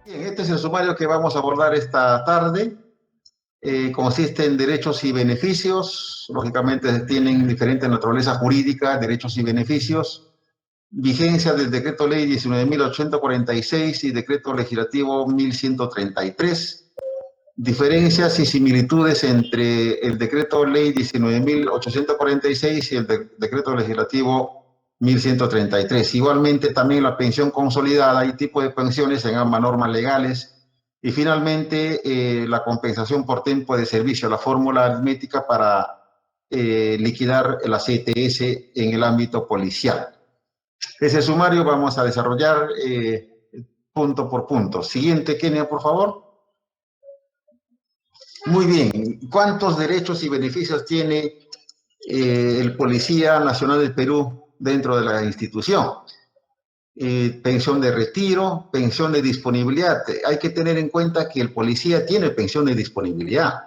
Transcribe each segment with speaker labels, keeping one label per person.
Speaker 1: Bien, este es el sumario que vamos a abordar esta tarde. Consiste en derechos y beneficios. Lógicamente tienen diferente naturaleza jurídica, derechos y beneficios. Vigencia del Decreto Ley 19.846 y Decreto Legislativo 1133. Diferencias y similitudes entre el Decreto Ley 19.846 y el Decreto Legislativo 1133. Igualmente también la pensión consolidada y tipo de pensiones en ambas normas legales. Y finalmente la compensación por tiempo de servicio, la fórmula aritmética para liquidar la CTS en el ámbito policial. Ese sumario vamos a desarrollar punto por punto. Siguiente, Kenia, por favor. Muy bien. ¿Cuántos derechos y beneficios tiene el Policía Nacional del Perú dentro de la institución? Pensión de retiro, pensión de disponibilidad. Hay que tener en cuenta que el policía tiene pensión de disponibilidad.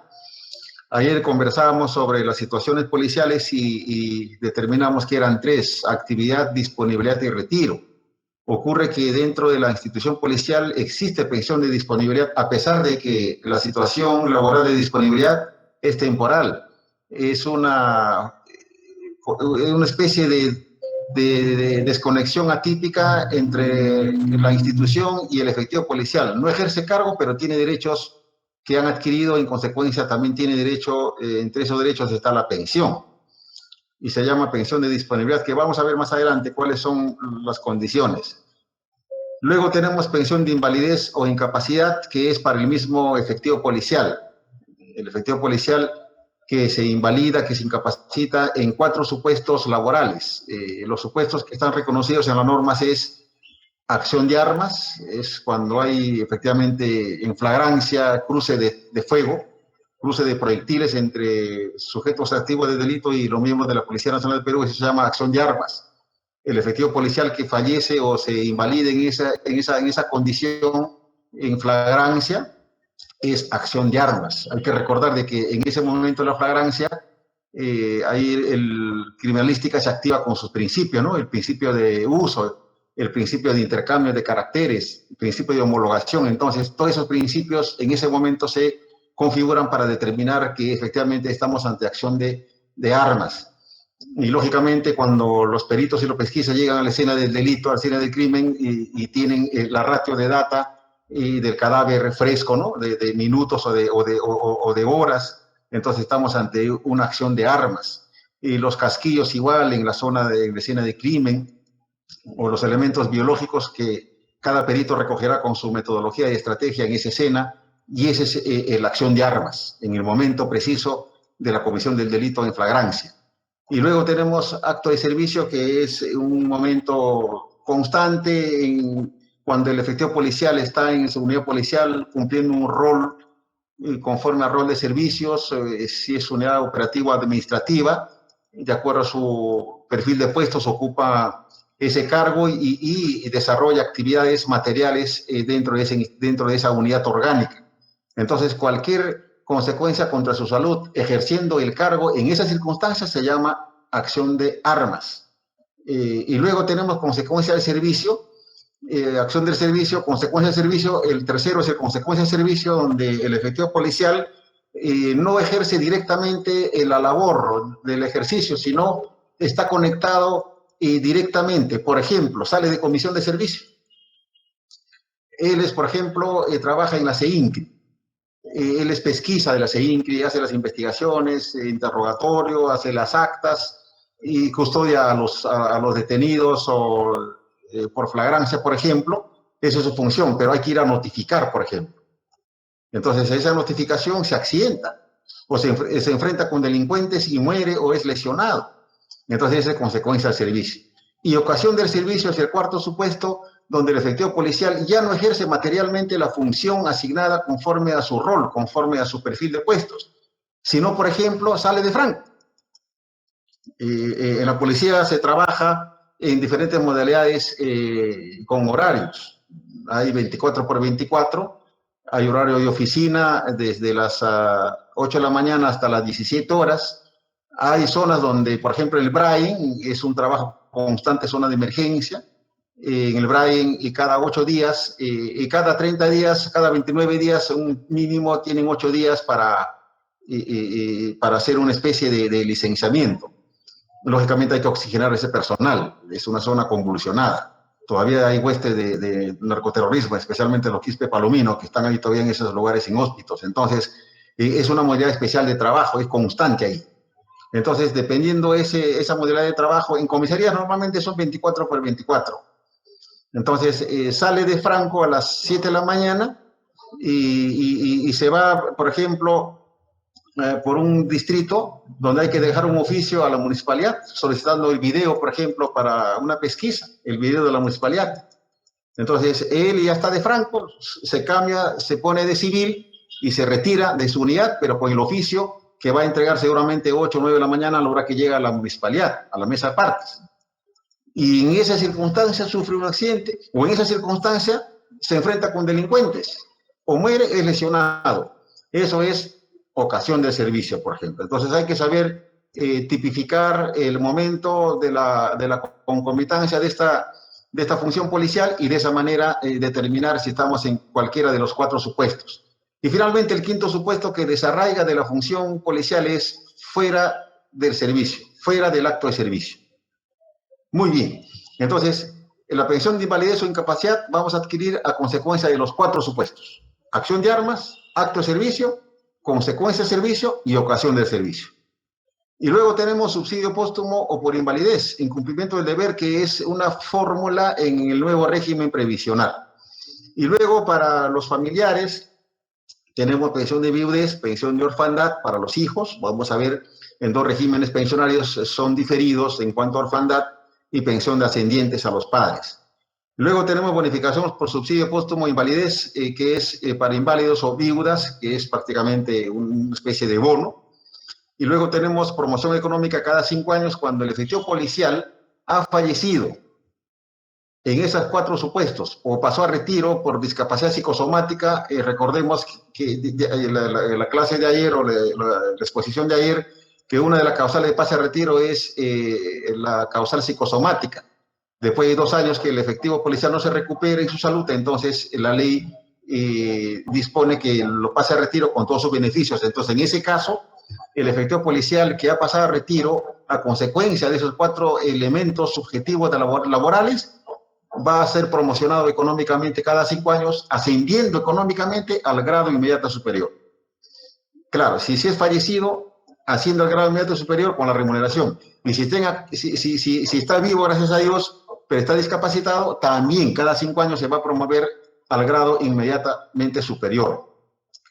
Speaker 1: Ayer conversábamos sobre las situaciones policiales y determinamos que eran tres: actividad, disponibilidad y retiro. Ocurre que dentro de la institución policial existe pensión de disponibilidad, a pesar de que la situación laboral de disponibilidad es temporal. Es una especie de desconexión atípica entre la institución y el efectivo policial. No ejerce cargo, pero tiene derechos que han adquirido, en consecuencia también tiene derecho, entre esos derechos está la pensión, y se llama pensión de disponibilidad, que vamos a ver más adelante cuáles son las condiciones. Luego tenemos pensión de invalidez o incapacidad, que es para el mismo efectivo policial. El efectivo policial que se invalida, que se incapacita en 4 supuestos laborales. Los supuestos que están reconocidos en las normas es acción de armas, es cuando hay efectivamente en flagrancia cruce de fuego, cruce de proyectiles entre sujetos activos de delito y los miembros de la Policía Nacional del Perú, eso se llama acción de armas. El efectivo policial que fallece o se invalide en esa condición en flagrancia es acción de armas. Hay que recordar de que en ese momento de la flagrancia, ahí el criminalística se activa con sus principios, ¿no? El principio de uso, el principio de intercambio de caracteres, el principio de homologación. Entonces, todos esos principios en ese momento se configuran para determinar que efectivamente estamos ante acción de armas. Y lógicamente cuando los peritos y los pesquisas llegan a la escena del delito, a la escena del crimen y tienen la ratio de data y del cadáver fresco, ¿no? De minutos o de horas, entonces estamos ante una acción de armas. Y los casquillos igual en la zona de escena de crimen, o los elementos biológicos que cada perito recogerá con su metodología y estrategia en esa escena, y esa es la acción de armas, en el momento preciso de la comisión del delito en flagrancia. Y luego tenemos acto de servicio, que es un momento constante cuando el efectivo policial está en su unidad policial cumpliendo un rol conforme al rol de servicios, si es unidad operativa o administrativa, de acuerdo a su perfil de puestos, ocupa ese cargo y desarrolla actividades materiales dentro de esa unidad orgánica. Entonces, cualquier consecuencia contra su salud ejerciendo el cargo en esas circunstancias se llama acción de armas. Y luego tenemos consecuencia del servicio, acción del servicio, consecuencia del servicio. El tercero es el consecuencia del servicio, donde el efectivo policial no ejerce directamente la labor del ejercicio, sino está conectado directamente. Por ejemplo, sale de comisión de servicio. Él es, por ejemplo, trabaja en la CEINCRI. Él es pesquisa de la CEINCRI, hace las investigaciones, interrogatorio, hace las actas y custodia a los detenidos o por flagrancia, por ejemplo. Esa es su función, pero hay que ir a notificar, por ejemplo. Entonces esa notificación se accidenta o se enfrenta con delincuentes y muere o es lesionado. Entonces esa es consecuencia del servicio. Y ocasión del servicio es el cuarto supuesto, donde el efectivo policial ya no ejerce materialmente la función asignada conforme a su rol, conforme a su perfil de puestos, sino, por ejemplo, sale de franco. En la policía se trabaja en diferentes modalidades con horarios. Hay 24 por 24, hay horario de oficina desde las 8 de la mañana hasta las 17 horas. Hay zonas donde, por ejemplo, el Brain es un trabajo constante, zona de emergencia. En el Brain, y cada 8 días, y cada 30 días, cada 29 días, un mínimo tienen 8 días para hacer una especie de licenciamiento. Lógicamente hay que oxigenar ese personal, es una zona convulsionada. Todavía hay huestes de narcoterrorismo, especialmente los Quispe Palomino, que están ahí todavía en esos lugares inhóspitos. Entonces, es una modalidad especial de trabajo, es constante ahí. Entonces, dependiendo esa modalidad de trabajo, en comisarías normalmente son 24 por 24. Entonces, sale de franco a las 7 de la mañana y se va, por ejemplo, por un distrito donde hay que dejar un oficio a la municipalidad solicitando el video, por ejemplo, para una pesquisa, el video de la municipalidad. Entonces, él ya está de franco, se cambia, se pone de civil y se retira de su unidad, pero con el oficio que va a entregar seguramente 8 o 9 de la mañana a la hora que llega a la municipalidad, a la mesa de partes. Y en esa circunstancia sufre un accidente, o en esa circunstancia se enfrenta con delincuentes, o muere, es lesionado. Eso es ocasión de servicio, por ejemplo. Entonces hay que saber tipificar el momento de la concomitancia de esta función policial y de esa manera determinar si estamos en cualquiera de los 4 supuestos. Y finalmente el quinto supuesto que desarraiga de la función policial es fuera del servicio, fuera del acto de servicio. Muy bien. Entonces, en la pensión de invalidez o incapacidad vamos a adquirir a consecuencia de los 4 supuestos: acción de armas, acto de servicio, consecuencia de servicio y ocasión del servicio. Y luego tenemos subsidio póstumo o por invalidez, incumplimiento del deber, que es una fórmula en el nuevo régimen previsional. Y luego para los familiares tenemos pensión de viudez, pensión de orfandad para los hijos. Vamos a ver, en 2 regímenes pensionarios son diferidos en cuanto a orfandad, y pensión de ascendientes a los padres. Luego tenemos bonificación por subsidio póstumo e invalidez, que es para inválidos o viudas, que es prácticamente una especie de bono. Y luego tenemos promoción económica cada 5 años cuando el efectivo policial ha fallecido en esos 4 supuestos o pasó a retiro por discapacidad psicosomática. Recordemos que la clase de ayer o la exposición de ayer, que una de las causales de pase a retiro es la causal psicosomática. Después de 2 años que el efectivo policial no se recupere en su salud, entonces la ley dispone que lo pase a retiro con todos sus beneficios. Entonces, en ese caso, el efectivo policial que ha pasado a retiro a consecuencia de esos 4 elementos subjetivos laborales va a ser promocionado económicamente cada 5 años, ascendiendo económicamente al grado inmediato superior. Claro, si es fallecido, haciendo el grado inmediato superior con la remuneración. Y si está vivo, gracias a Dios, pero está discapacitado, también cada 5 años se va a promover al grado inmediatamente superior.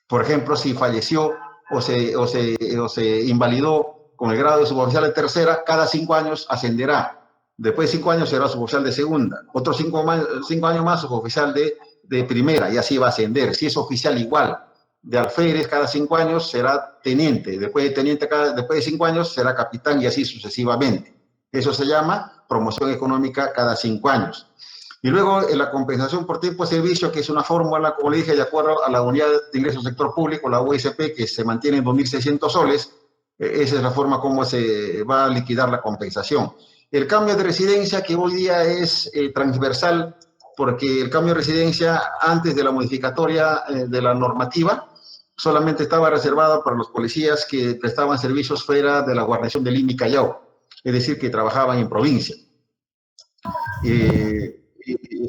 Speaker 1: Por ejemplo, si falleció o se invalidó con el grado de suboficial de tercera, cada 5 años ascenderá. Después de 5 años será suboficial de segunda. Otros 5 años más suboficial de primera, y así va a ascender. Si es oficial, igual. De alférez cada 5 años será teniente, después de teniente después de 5 años será capitán, y así sucesivamente. Eso se llama promoción económica cada 5 años. Y luego la compensación por tiempo de servicio, que es una fórmula, como le dije, de acuerdo a la unidad de ingreso del sector público, la USP, que se mantiene en 2.600 soles. Esa es la forma como se va a liquidar la compensación. El cambio de residencia, que hoy día es transversal, porque el cambio de residencia antes de la modificatoria de la normativa solamente estaba reservado para los policías que prestaban servicios fuera de la guarnición de Lima y Callao, es decir, que trabajaban en provincia.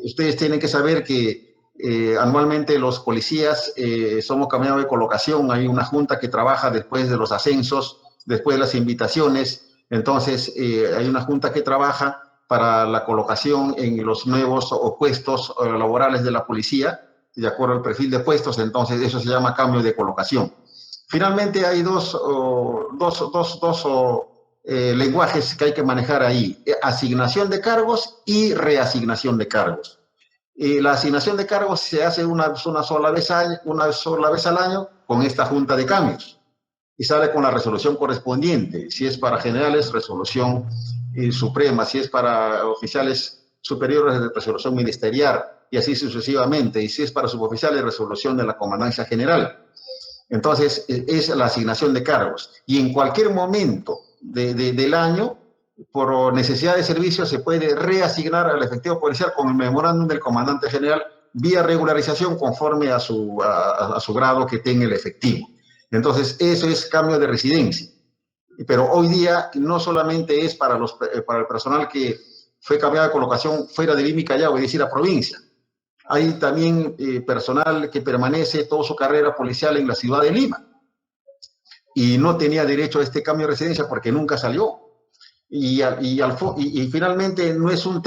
Speaker 1: Ustedes tienen que saber que anualmente los policías somos cambiados de colocación. Hay una junta que trabaja después de los ascensos, después de las invitaciones. Entonces, hay una junta que trabaja para la colocación en los nuevos puestos laborales de la policía. de acuerdo al perfil de puestos, entonces eso se llama cambio de colocación. Finalmente hay dos lenguajes que hay que manejar ahí: asignación de cargos y reasignación de cargos. La asignación de cargos se hace una sola vez al año con esta junta de cambios y sale con la resolución correspondiente. Si es para generales, resolución suprema; si es para oficiales superiores, resolución ministerial, y así sucesivamente; y si es para suboficiales, resolución de la comandancia general. Entonces, es la asignación de cargos. Y en cualquier momento del año, por necesidad de servicio, se puede reasignar al efectivo policial con el memorándum del comandante general vía regularización conforme a su grado que tenga el efectivo. Entonces, eso es cambio de residencia. Pero hoy día no solamente es para el personal que fue cambiado de colocación fuera de Lima y Callao, es decir, a provincia. Hay también personal que permanece toda su carrera policial en la ciudad de Lima y no tenía derecho a este cambio de residencia porque nunca salió. Y finalmente no es un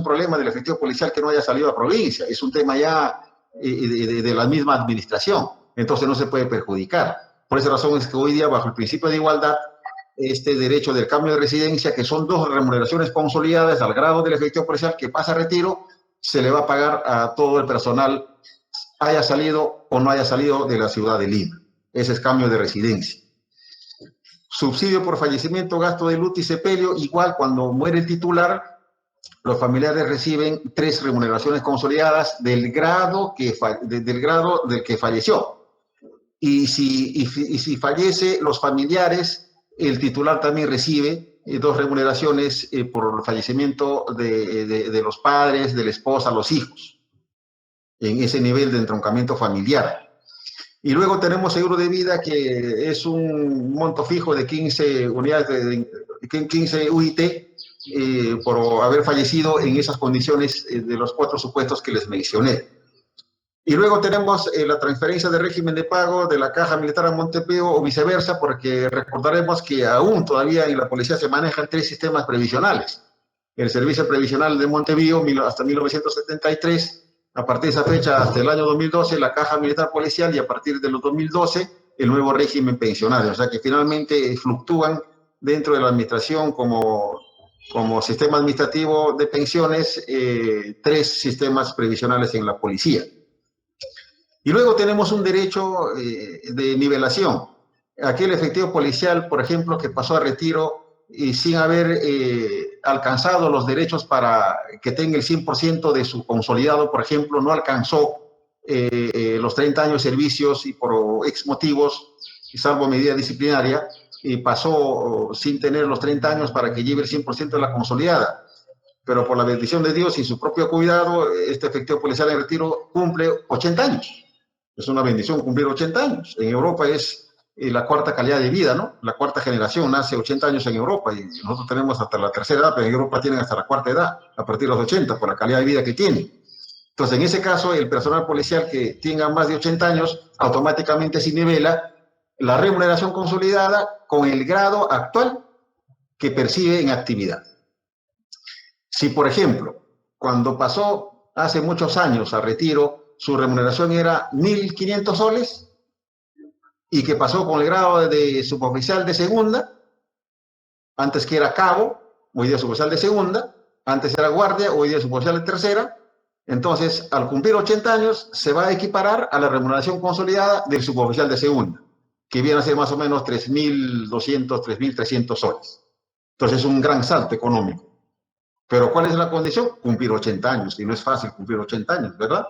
Speaker 1: problema del efectivo policial que no haya salido a provincia, es un tema ya de la misma administración. Entonces no se puede perjudicar. Por esa razón es que hoy día, bajo el principio de igualdad, este derecho del cambio de residencia, que son dos remuneraciones consolidadas al grado del efectivo policial que pasa a retiro, se le va a pagar a todo el personal, haya salido o no haya salido de la ciudad de Lima. Ese es cambio de residencia. Subsidio por fallecimiento, gasto de luto y sepelio: igual, cuando muere el titular, los familiares reciben 3 remuneraciones consolidadas del grado del que falleció. Y si fallece los familiares, el titular también recibe 2 remuneraciones por el fallecimiento de los padres, de la esposa, los hijos, en ese nivel de entroncamiento familiar. Y luego tenemos seguro de vida, que es un monto fijo de 15 unidades, 15 UIT, por haber fallecido en esas condiciones de los 4 supuestos que les mencioné. Y luego tenemos la transferencia de régimen de pago de la Caja Militar a Montepío o viceversa, porque recordaremos que aún todavía en la policía se manejan 3 sistemas previsionales. El Servicio Previsional de Montepío hasta 1973, a partir de esa fecha hasta el año 2012 la Caja Militar Policial, y a partir de los 2012 el nuevo régimen pensionario. O sea que finalmente fluctúan dentro de la administración como sistema administrativo de pensiones 3 sistemas previsionales en la policía. Y luego tenemos un derecho de nivelación. Aquel efectivo policial, por ejemplo, que pasó a retiro y sin haber alcanzado los derechos para que tenga el 100% de su consolidado, por ejemplo, no alcanzó los 30 años de servicios y por X motivos, salvo medida disciplinaria, y pasó sin tener los 30 años para que lleve el 100% de la consolidada. Pero por la bendición de Dios y su propio cuidado, este efectivo policial en retiro cumple 80 años. Es una bendición cumplir 80 años. En Europa es la 4ª calidad de vida, ¿no? La 4ª generación nace 80 años en Europa, y nosotros tenemos hasta la 3ª edad, pero en Europa tienen hasta la 4ª edad, a partir de los 80, por la calidad de vida que tienen. Entonces, en ese caso, el personal policial que tenga más de 80 años, automáticamente se nivela la remuneración consolidada con el grado actual que percibe en actividad. Si, por ejemplo, cuando pasó hace muchos años a retiro, su remuneración era 1.500 soles, y que pasó con el grado de suboficial de segunda, antes que era cabo, hoy día suboficial de segunda, antes era guardia, hoy día suboficial de tercera. Entonces, al cumplir 80 años, se va a equiparar a la remuneración consolidada del suboficial de segunda, que viene a ser más o menos 3.200, 3.300 soles. Entonces, es un gran salto económico. Pero ¿cuál es la condición? Cumplir 80 años, y no es fácil cumplir 80 años, ¿verdad?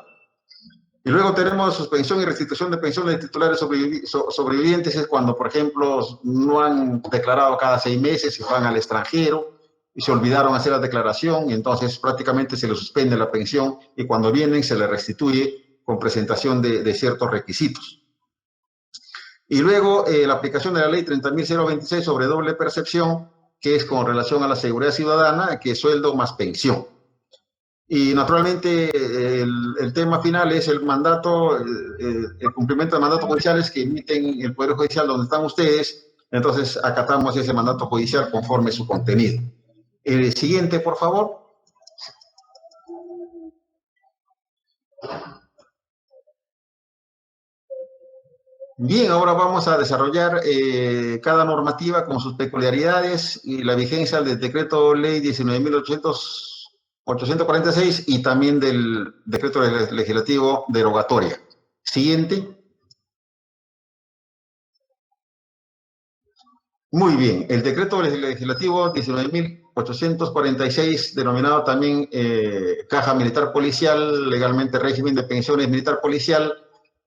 Speaker 1: Y luego tenemos suspensión y restitución de pensiones de titulares sobrevivientes. Es cuando, por ejemplo, no han declarado cada 6 meses y van al extranjero y se olvidaron hacer la declaración, y entonces prácticamente se les suspende la pensión, y cuando vienen se les restituye con presentación de ciertos requisitos. Y luego la aplicación de la ley 30.026 sobre doble percepción, que es con relación a la seguridad ciudadana, que es sueldo más pensión. Y naturalmente el tema final es el mandato, el cumplimiento de mandatos judiciales que emiten el Poder Judicial donde están ustedes. Entonces acatamos ese mandato judicial conforme su contenido. El siguiente, por favor. Bien, ahora vamos a desarrollar cada normativa con sus peculiaridades y la vigencia del decreto ley 19.846 y también del decreto legislativo derogatoria. Siguiente. Muy bien, el decreto legislativo 19.846, denominado también Caja Militar Policial, legalmente régimen de pensiones militar policial,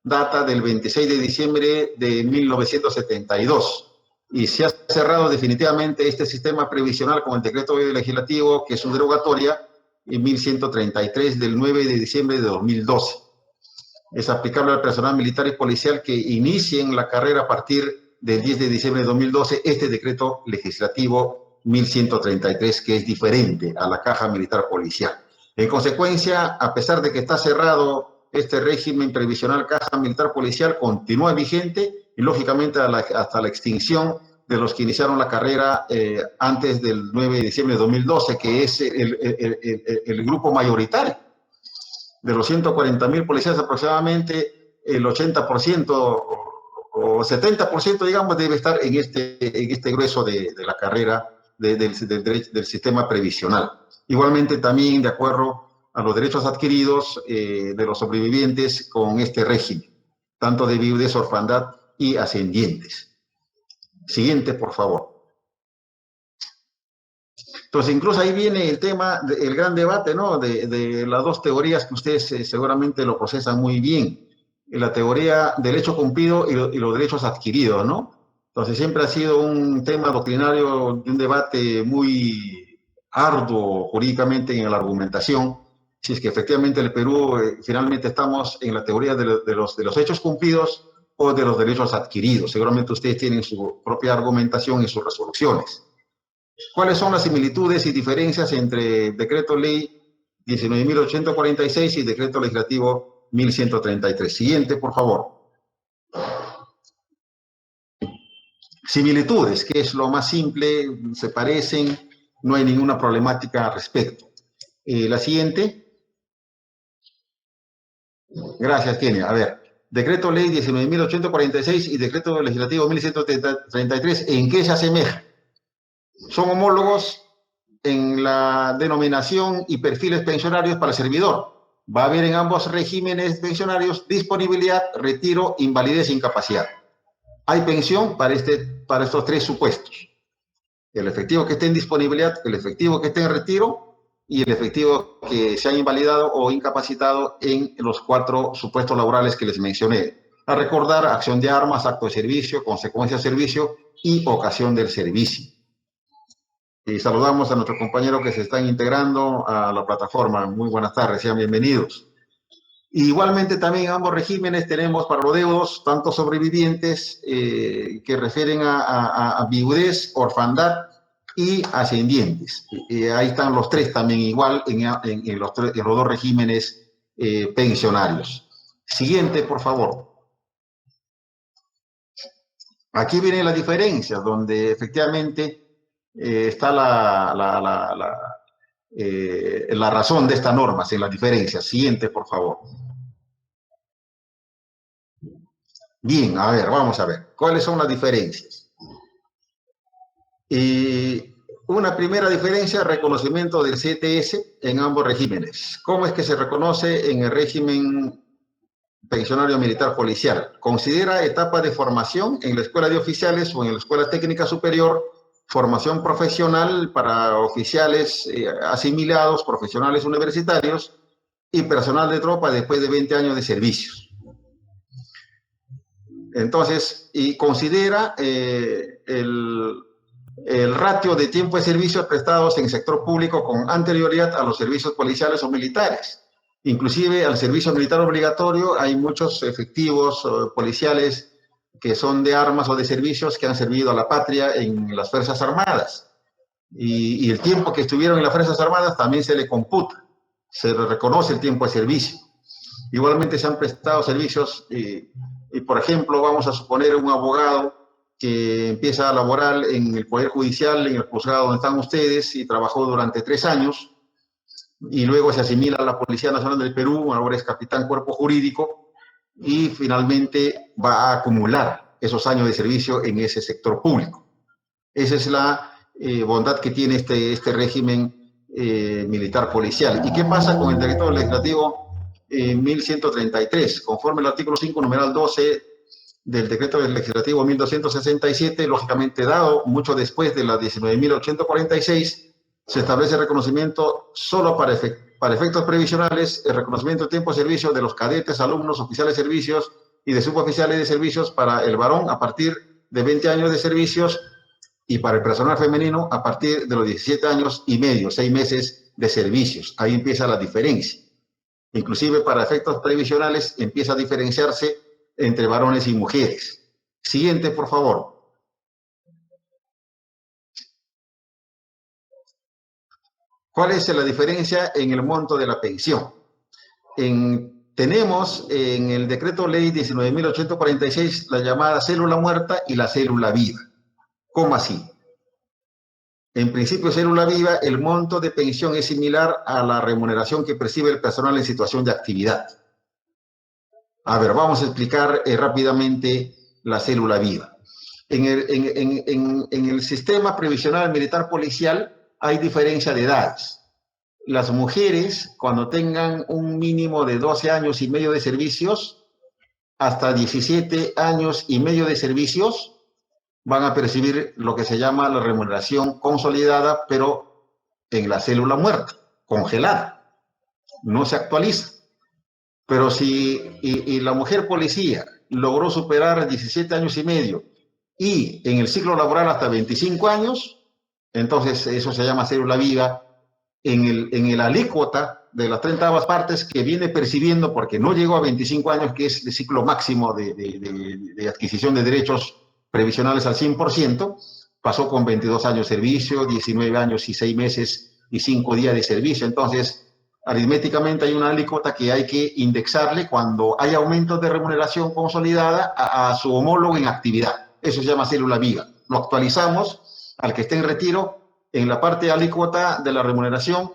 Speaker 1: data del 26 de diciembre de 1972. Y se ha cerrado definitivamente este sistema previsional con el decreto legislativo, que es su derogatoria, en 1133 del 9 de diciembre de 2012. Es aplicable al personal militar y policial que inicien la carrera a partir del 10 de diciembre de 2012, este decreto legislativo 1133, que es diferente a la Caja Militar Policial. En consecuencia, a pesar de que está cerrado este régimen previsional Caja Militar Policial, continúa vigente y lógicamente hasta la extinción de los que iniciaron la carrera antes del 9 de diciembre de 2012, que es el grupo mayoritario. De los 140.000 policías aproximadamente, el 80% o 70%, digamos, debe estar en este grueso de la carrera del sistema previsional. Igualmente también de acuerdo a los derechos adquiridos de los sobrevivientes con este régimen, tanto de viudez, orfandad y ascendientes. Siguiente, por favor. Entonces, incluso ahí viene el tema, el gran debate, ¿no? De las dos teorías que ustedes seguramente lo procesan muy bien. La teoría del hecho cumplido y los derechos adquiridos, ¿no? Entonces, siempre ha sido un tema doctrinario de un debate muy arduo jurídicamente en la argumentación. Si es que efectivamente el Perú finalmente estamos en la teoría de los hechos cumplidos o de los derechos adquiridos. Seguramente ustedes tienen su propia argumentación y sus resoluciones. ¿Cuáles son las similitudes y diferencias entre decreto ley 19.846 y decreto legislativo 1133? Siguiente, por favor. Similitudes, que es lo más simple, se parecen, no hay ninguna problemática al respecto. La siguiente. Gracias, Kenia. A ver, decreto ley 19.846 y decreto legislativo 1133, ¿en qué se asemejan? Son homólogos en la denominación y perfiles pensionarios para el servidor. Va a haber en ambos regímenes pensionarios disponibilidad, retiro, invalidez e incapacidad. Hay pensión para estos tres supuestos. El efectivo que esté en disponibilidad, el efectivo que esté en retiro y el efectivo que se ha invalidado o incapacitado en los 4 supuestos laborales que les mencioné. A recordar, acción de armas, acto de servicio, consecuencia de servicio y ocasión del servicio. Y saludamos a nuestros compañeros que se están integrando a la plataforma. Muy buenas tardes, sean bienvenidos. Igualmente también en ambos regímenes tenemos para los deudos tanto sobrevivientes que refieren a viudez, orfandad y ascendientes. Ahí están los tres también igual en los dos regímenes pensionarios. Siguiente, por favor. Aquí vienen las diferencias, donde efectivamente está la razón de estas normas, en las diferencias. Siguiente, por favor. Bien, a ver, vamos a ver. ¿Cuáles son las diferencias? Una primera diferencia, reconocimiento del CTS en ambos regímenes. ¿Cómo es que se reconoce en el régimen pensionario militar policial? Considera etapa de formación en la escuela de oficiales o en la escuela técnica superior, formación profesional para oficiales asimilados, profesionales universitarios y personal de tropa después de 20 años de servicios. Entonces, y considera el ratio de tiempo de servicio prestados en el sector público con anterioridad a los servicios policiales o militares. Inclusive al servicio militar obligatorio hay muchos efectivos policiales que son de armas o de servicios que han servido a la patria en las Fuerzas Armadas. Y el tiempo que estuvieron en las Fuerzas Armadas también se le computa, se le reconoce el tiempo de servicio. Igualmente se han prestado servicios, y por ejemplo, vamos a suponer un abogado que empieza a laborar en el Poder Judicial, en el juzgado donde están ustedes, y trabajó durante 3 años, y luego se asimila a la Policía Nacional del Perú, ahora es capitán cuerpo jurídico, y finalmente va a acumular esos años de servicio en ese sector público. Esa es la bondad que tiene este régimen militar policial. ¿Y qué pasa con el decreto legislativo 1133? Conforme al artículo 5, numeral 12 del decreto legislativo 1267, lógicamente dado mucho después de la 19.846, se establece reconocimiento solo para efectos previsionales, el reconocimiento de tiempo de servicio de los cadetes, alumnos, oficiales de servicios y de suboficiales de servicios para el varón a partir de 20 años de servicios y para el personal femenino a partir de los 17 años y medio, 6 meses de servicios. Ahí empieza la diferencia. Inclusive para efectos previsionales empieza a diferenciarse entre varones y mujeres. Siguiente, por favor. ¿Cuál es la diferencia en el monto de la pensión? Tenemos en el decreto ley 19.846 la llamada célula muerta y la célula viva. ¿Cómo así? En principio, célula viva, el monto de pensión es similar a la remuneración que percibe el personal en situación de actividad. A ver, vamos a explicar rápidamente la célula viva. En el sistema previsional militar policial hay diferencia de edades. Las mujeres, cuando tengan un mínimo de 12 años y medio de servicios, hasta 17 años y medio de servicios, van a percibir lo que se llama la remuneración consolidada, pero en la célula muerta, congelada. No se actualiza. Pero si la mujer policía logró superar 17 años y medio y en el ciclo laboral hasta 25 años, entonces eso se llama célula viva en el alícuota de las 30 partes que viene percibiendo porque no llegó a 25 años, que es el ciclo máximo de adquisición de derechos previsionales al 100%, pasó con 22 años de servicio, 19 años y 6 meses y 5 días de servicio. Entonces, aritméticamente hay una alícuota que hay que indexarle cuando hay aumentos de remuneración consolidada a su homólogo en actividad. Eso se llama célula viva. Lo actualizamos al que esté en retiro en la parte alícuota de la remuneración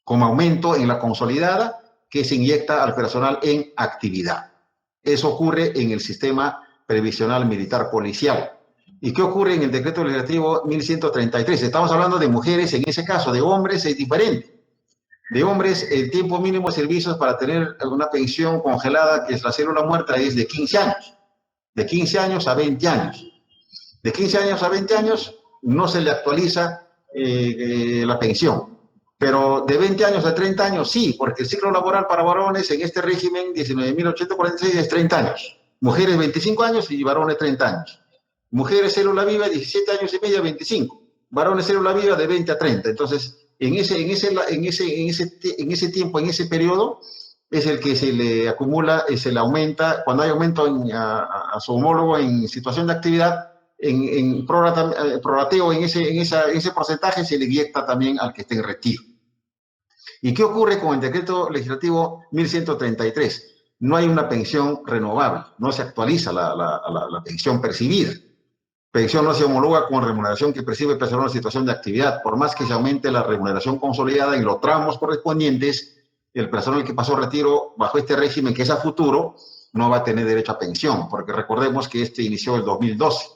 Speaker 1: con aumento en la consolidada que se inyecta al personal en actividad. Eso ocurre en el sistema previsional militar policial. ¿Y qué ocurre en el decreto legislativo 1133? Estamos hablando de mujeres en ese caso, de hombres es diferente. De hombres, el tiempo mínimo de servicios para tener una pensión congelada, que es la célula muerta, es de 15 años. De 15 años a 20 años. De 15 años a 20 años no se le actualiza la pensión. Pero de 20 años a 30 años sí, porque el ciclo laboral para varones en este régimen 19.846 es 30 años. Mujeres 25 años y varones 30 años. Mujeres célula viva 17 años y medio a 25. Varones célula viva de 20 a 30. Entonces, en ese tiempo, en ese periodo, es el que se le acumula, se le aumenta, cuando hay aumento a su homólogo en situación de actividad, en prorateo en ese porcentaje se le inyecta también al que esté en retiro. ¿Y qué ocurre con el decreto legislativo 1133? No hay una pensión renovable, no se actualiza la pensión percibida. Pensión no se homologa con remuneración que percibe el personal en situación de actividad. Por más que se aumente la remuneración consolidada en los tramos correspondientes, el personal que pasó retiro bajo este régimen, que es a futuro, no va a tener derecho a pensión, porque recordemos que este inició el 2012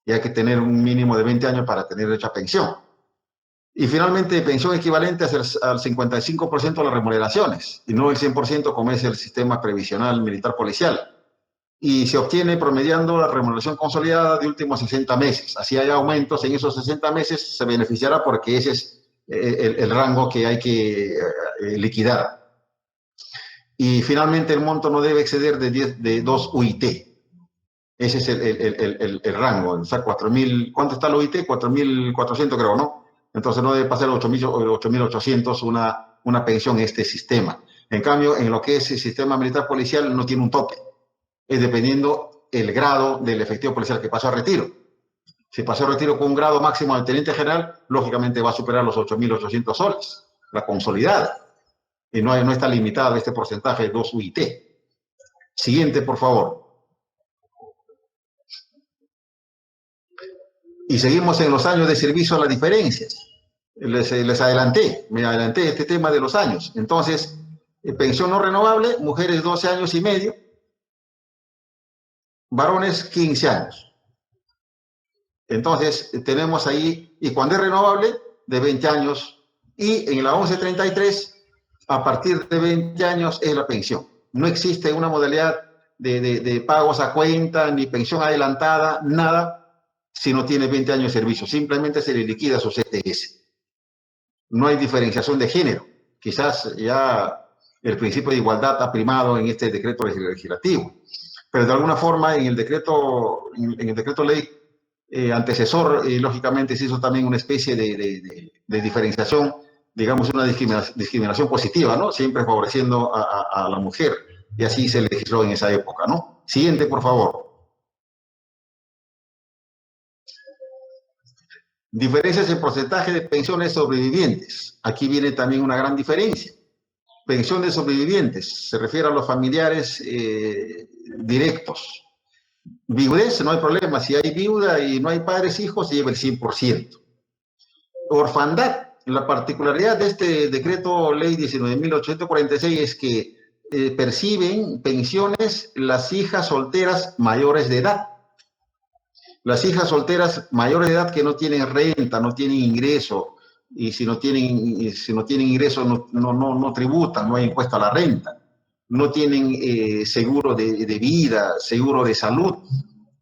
Speaker 1: y hay que tener un mínimo de 20 años para tener derecho a pensión. Y finalmente, pensión equivalente al 55% de las remuneraciones, y no el 100% como es el sistema previsional militar policial. Y se obtiene promediando la remuneración consolidada de últimos 60 meses. Así hay aumentos en esos 60 meses, se beneficiará porque ese es el rango que hay que liquidar. Y finalmente el monto no debe exceder de 2 UIT. Ese es el rango. O sea, 4.000, ¿cuánto está el UIT? 4.400 creo, ¿no? Entonces no debe pasar 8.800 una pensión en este sistema. En cambio, en lo que es el sistema militar policial no tiene un tope. Es dependiendo el grado del efectivo policial que pasó a retiro. Si pasó a retiro con un grado máximo de teniente general, lógicamente va a superar los 8.800 soles, la consolidada. Y no está limitado este porcentaje de 2 UIT. Siguiente, por favor. Y seguimos en los años de servicio, las diferencias. Les adelanté, me adelanté este tema de los años. Entonces, pensión no renovable, mujeres 12 años y medio, varones 15 años. Entonces, tenemos ahí, y cuando es renovable, de 20 años, y en la 1133, a partir de 20 años es la pensión. No existe una modalidad de pagos a cuenta, ni pensión adelantada, nada, si no tiene 20 años de servicio. Simplemente se le liquida su CTS. No hay diferenciación de género. Quizás ya el principio de igualdad ha primado en este decreto legislativo. Pero de alguna forma en el decreto ley antecesor, lógicamente se hizo también una especie de diferenciación, digamos una discriminación positiva, ¿no? Siempre favoreciendo a la mujer, y así se legisló en esa época, ¿no? Siguiente, por favor. Diferencias en porcentaje de pensiones sobrevivientes. Aquí viene también una gran diferencia. Pensión de sobrevivientes, se refiere a los familiares directos. Viudez, no hay problema. Si hay viuda y no hay padres, hijos, se lleva el 100%. Orfandad, la particularidad de este decreto ley 19.846 es que perciben pensiones las hijas solteras mayores de edad. Las hijas solteras mayores de edad que no tienen renta, no tienen ingreso, y si no tienen ingreso no tributan, no hay impuesto a la renta, no tienen seguro de vida, seguro de salud,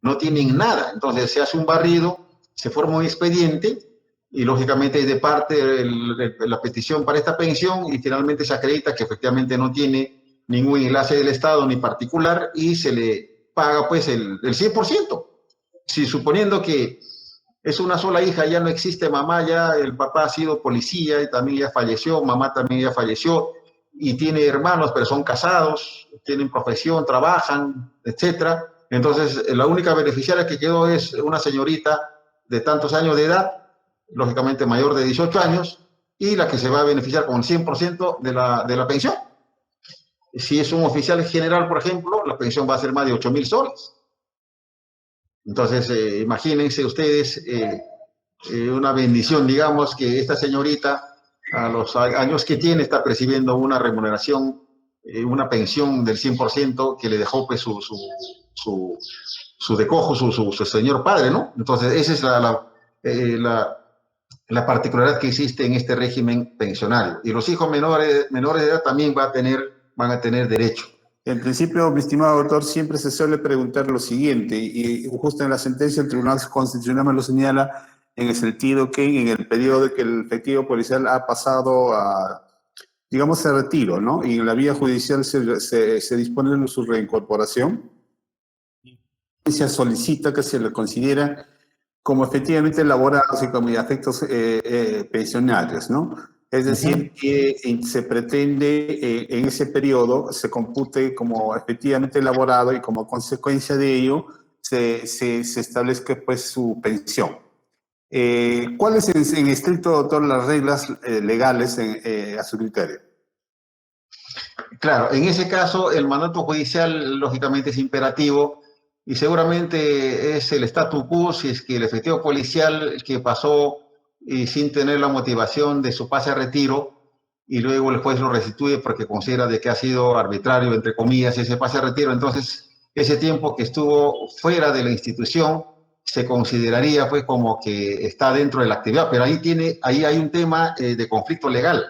Speaker 1: no tienen nada. Entonces se hace un barrido, se forma un expediente y lógicamente es de parte la petición para esta pensión, y finalmente se acredita que efectivamente no tiene ningún enlace del Estado ni particular, y se le paga pues el 100%. Si suponiendo que es una sola hija, ya no existe mamá, ya el papá ha sido policía y también ya falleció, mamá también ya falleció, y tiene hermanos, pero son casados, tienen profesión, trabajan, etcétera. Entonces, la única beneficiaria que quedó es una señorita de tantos años de edad, lógicamente mayor de 18 años, y la que se va a beneficiar con el 100% de la pensión. Si es un oficial general, por ejemplo, la pensión va a ser más de 8.000 soles. Entonces, imagínense ustedes una bendición, digamos, que esta señorita a los años que tiene está percibiendo una remuneración, una pensión del 100% que le dejó pues su decojo, su señor padre, ¿no? Entonces, esa es la particularidad que existe en este régimen pensionario. Y los hijos menores de edad también van a tener derecho.
Speaker 2: En principio, mi estimado doctor, siempre se suele preguntar lo siguiente, y justo en la sentencia el Tribunal Constitucional me lo señala, en el sentido que en el periodo que el efectivo policial ha pasado a, digamos, a retiro, ¿no? Y en la vía judicial se dispone de su reincorporación. Se solicita que se le considera como efectivamente laborados y como efectos pensionarios, ¿no? Es decir, que se pretende en ese periodo se compute como efectivamente elaborado, y como consecuencia de ello se establezca pues su pensión. ¿Cuáles en estricto, doctor, las reglas legales a su criterio?
Speaker 1: Claro, en ese caso el mandato judicial lógicamente es imperativo, y seguramente es el statu quo si es que el efectivo policial que pasó sin tener la motivación de su pase a retiro, y luego el juez lo restituye porque considera de que ha sido arbitrario, entre comillas, ese pase a retiro. Entonces, ese tiempo que estuvo fuera de la institución se consideraría pues como que está dentro de la actividad, pero ahí hay un tema de conflicto legal.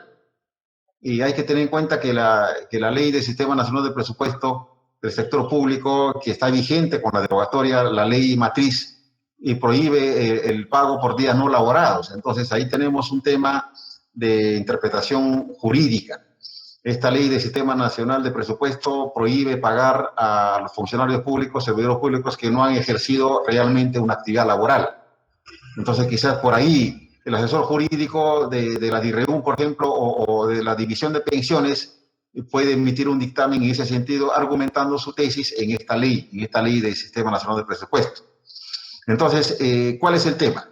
Speaker 1: Y hay que tener en cuenta que la ley del Sistema Nacional de Presupuesto del Sector Público, que está vigente con la derogatoria, la ley matriz, y prohíbe el pago por días no laborados. Entonces ahí tenemos un tema de interpretación jurídica. Esta ley del Sistema Nacional de Presupuesto prohíbe pagar a los funcionarios públicos, servidores públicos que no han ejercido realmente una actividad laboral. Entonces quizás por ahí el asesor jurídico de la DIRREUN, por ejemplo, o de la División de Pensiones, puede emitir un dictamen en ese sentido, argumentando su tesis en esta ley del Sistema Nacional de Presupuesto. Entonces, ¿cuál es el tema?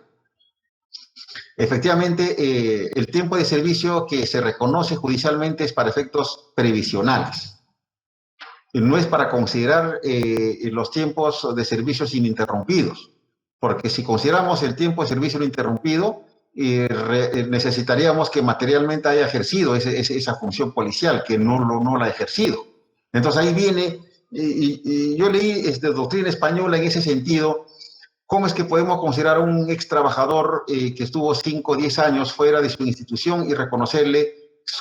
Speaker 1: Efectivamente, el tiempo de servicio que se reconoce judicialmente es para efectos previsionales. No es para considerar los tiempos de servicios ininterrumpidos, porque si consideramos el tiempo de servicio ininterrumpido, necesitaríamos que materialmente haya ejercido esa función policial, que no la ha ejercido. Entonces ahí viene Y yo leí doctrina española en ese sentido. ¿Cómo es que podemos considerar a un ex trabajador que estuvo 5 o 10 años fuera de su institución y reconocerle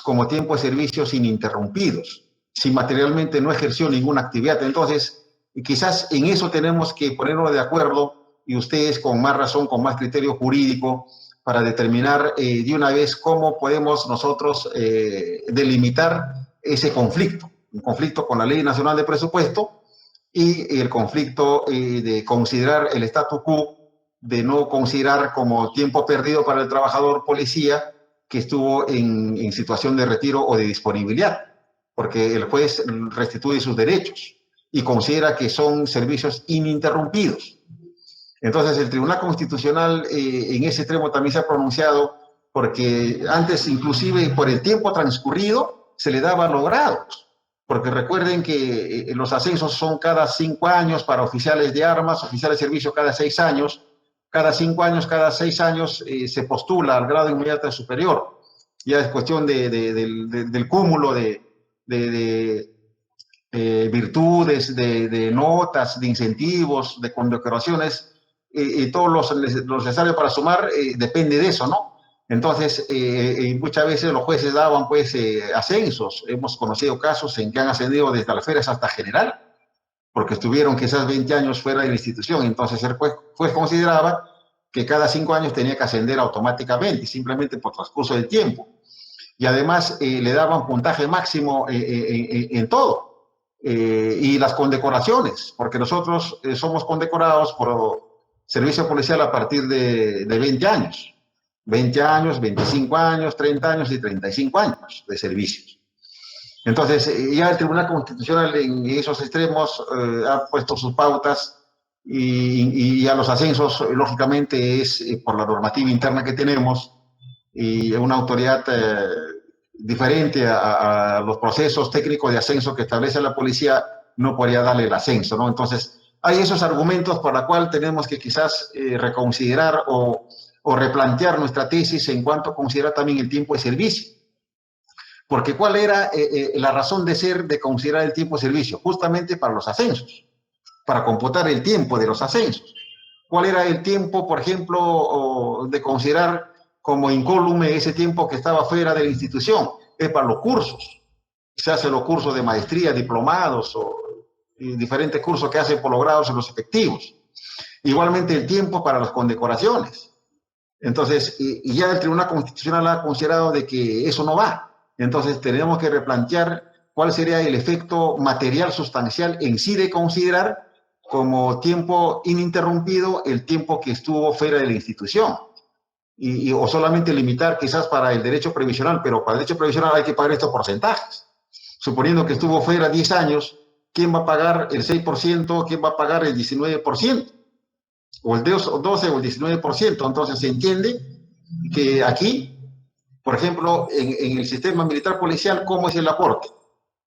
Speaker 1: como tiempo de servicios ininterrumpidos, si materialmente no ejerció ninguna actividad? Entonces, quizás en eso tenemos que ponernos de acuerdo, y ustedes con más razón, con más criterio jurídico, para determinar de una vez cómo podemos nosotros delimitar ese conflicto, un conflicto con la Ley Nacional de Presupuesto y el conflicto de considerar el statu quo, de no considerar como tiempo perdido para el trabajador policía que estuvo en situación de retiro o de disponibilidad, porque el juez restituye sus derechos y considera que son servicios ininterrumpidos. Entonces, el Tribunal Constitucional en ese extremo también se ha pronunciado, porque antes, inclusive por el tiempo transcurrido, se le daba logrados. Porque recuerden que los ascensos son cada 5 años para oficiales de armas, oficiales de servicio cada 6 años. Cada 5 años, cada 6 años se postula al grado inmediato superior. Ya es cuestión del cúmulo de virtudes, de notas, de incentivos, de condecoraciones, y todo lo necesario para sumar depende de eso, ¿no? Entonces, muchas veces los jueces daban, pues, ascensos. Hemos conocido casos en que han ascendido desde alférez hasta general, porque estuvieron quizás 20 años fuera de la institución. Entonces, el juez consideraba que cada 5 años tenía que ascender automáticamente, simplemente por transcurso del tiempo. Y además le daban puntaje máximo en todo. Y las condecoraciones, porque nosotros somos condecorados por servicio policial a partir de 20 años. 20 años, 25 años, 30 años y 35 años de servicios. Entonces, ya el Tribunal Constitucional en esos extremos ha puesto sus pautas y a los ascensos, lógicamente, es por la normativa interna que tenemos y una autoridad diferente a los procesos técnicos de ascenso que establece la policía, no podría darle el ascenso, ¿no? Entonces, hay esos argumentos por los cuales tenemos que quizás reconsiderar o replantear nuestra tesis en cuanto a considerar también el tiempo de servicio. Porque ¿cuál era la razón de ser de considerar el tiempo de servicio? Justamente para los ascensos, para computar el tiempo de los ascensos. ¿Cuál era el tiempo, por ejemplo, de considerar como incólume ese tiempo que estaba fuera de la institución? Es para los cursos. Se hacen los cursos de maestría, diplomados o diferentes cursos que hacen por los grados en los efectivos. Igualmente el tiempo para las condecoraciones. Entonces, y ya el Tribunal Constitucional ha considerado de que eso no va. Entonces, tenemos que replantear cuál sería el efecto material sustancial en sí de considerar como tiempo ininterrumpido el tiempo que estuvo fuera de la institución. O solamente limitar quizás para el derecho previsional, pero para el derecho previsional hay que pagar estos porcentajes. Suponiendo que estuvo fuera 10 años, ¿quién va a pagar el 6%? ¿Quién va a pagar el 19%? O el 12 o el 19%. Entonces se entiende que aquí, por ejemplo, en el sistema militar policial, ¿cómo es el aporte?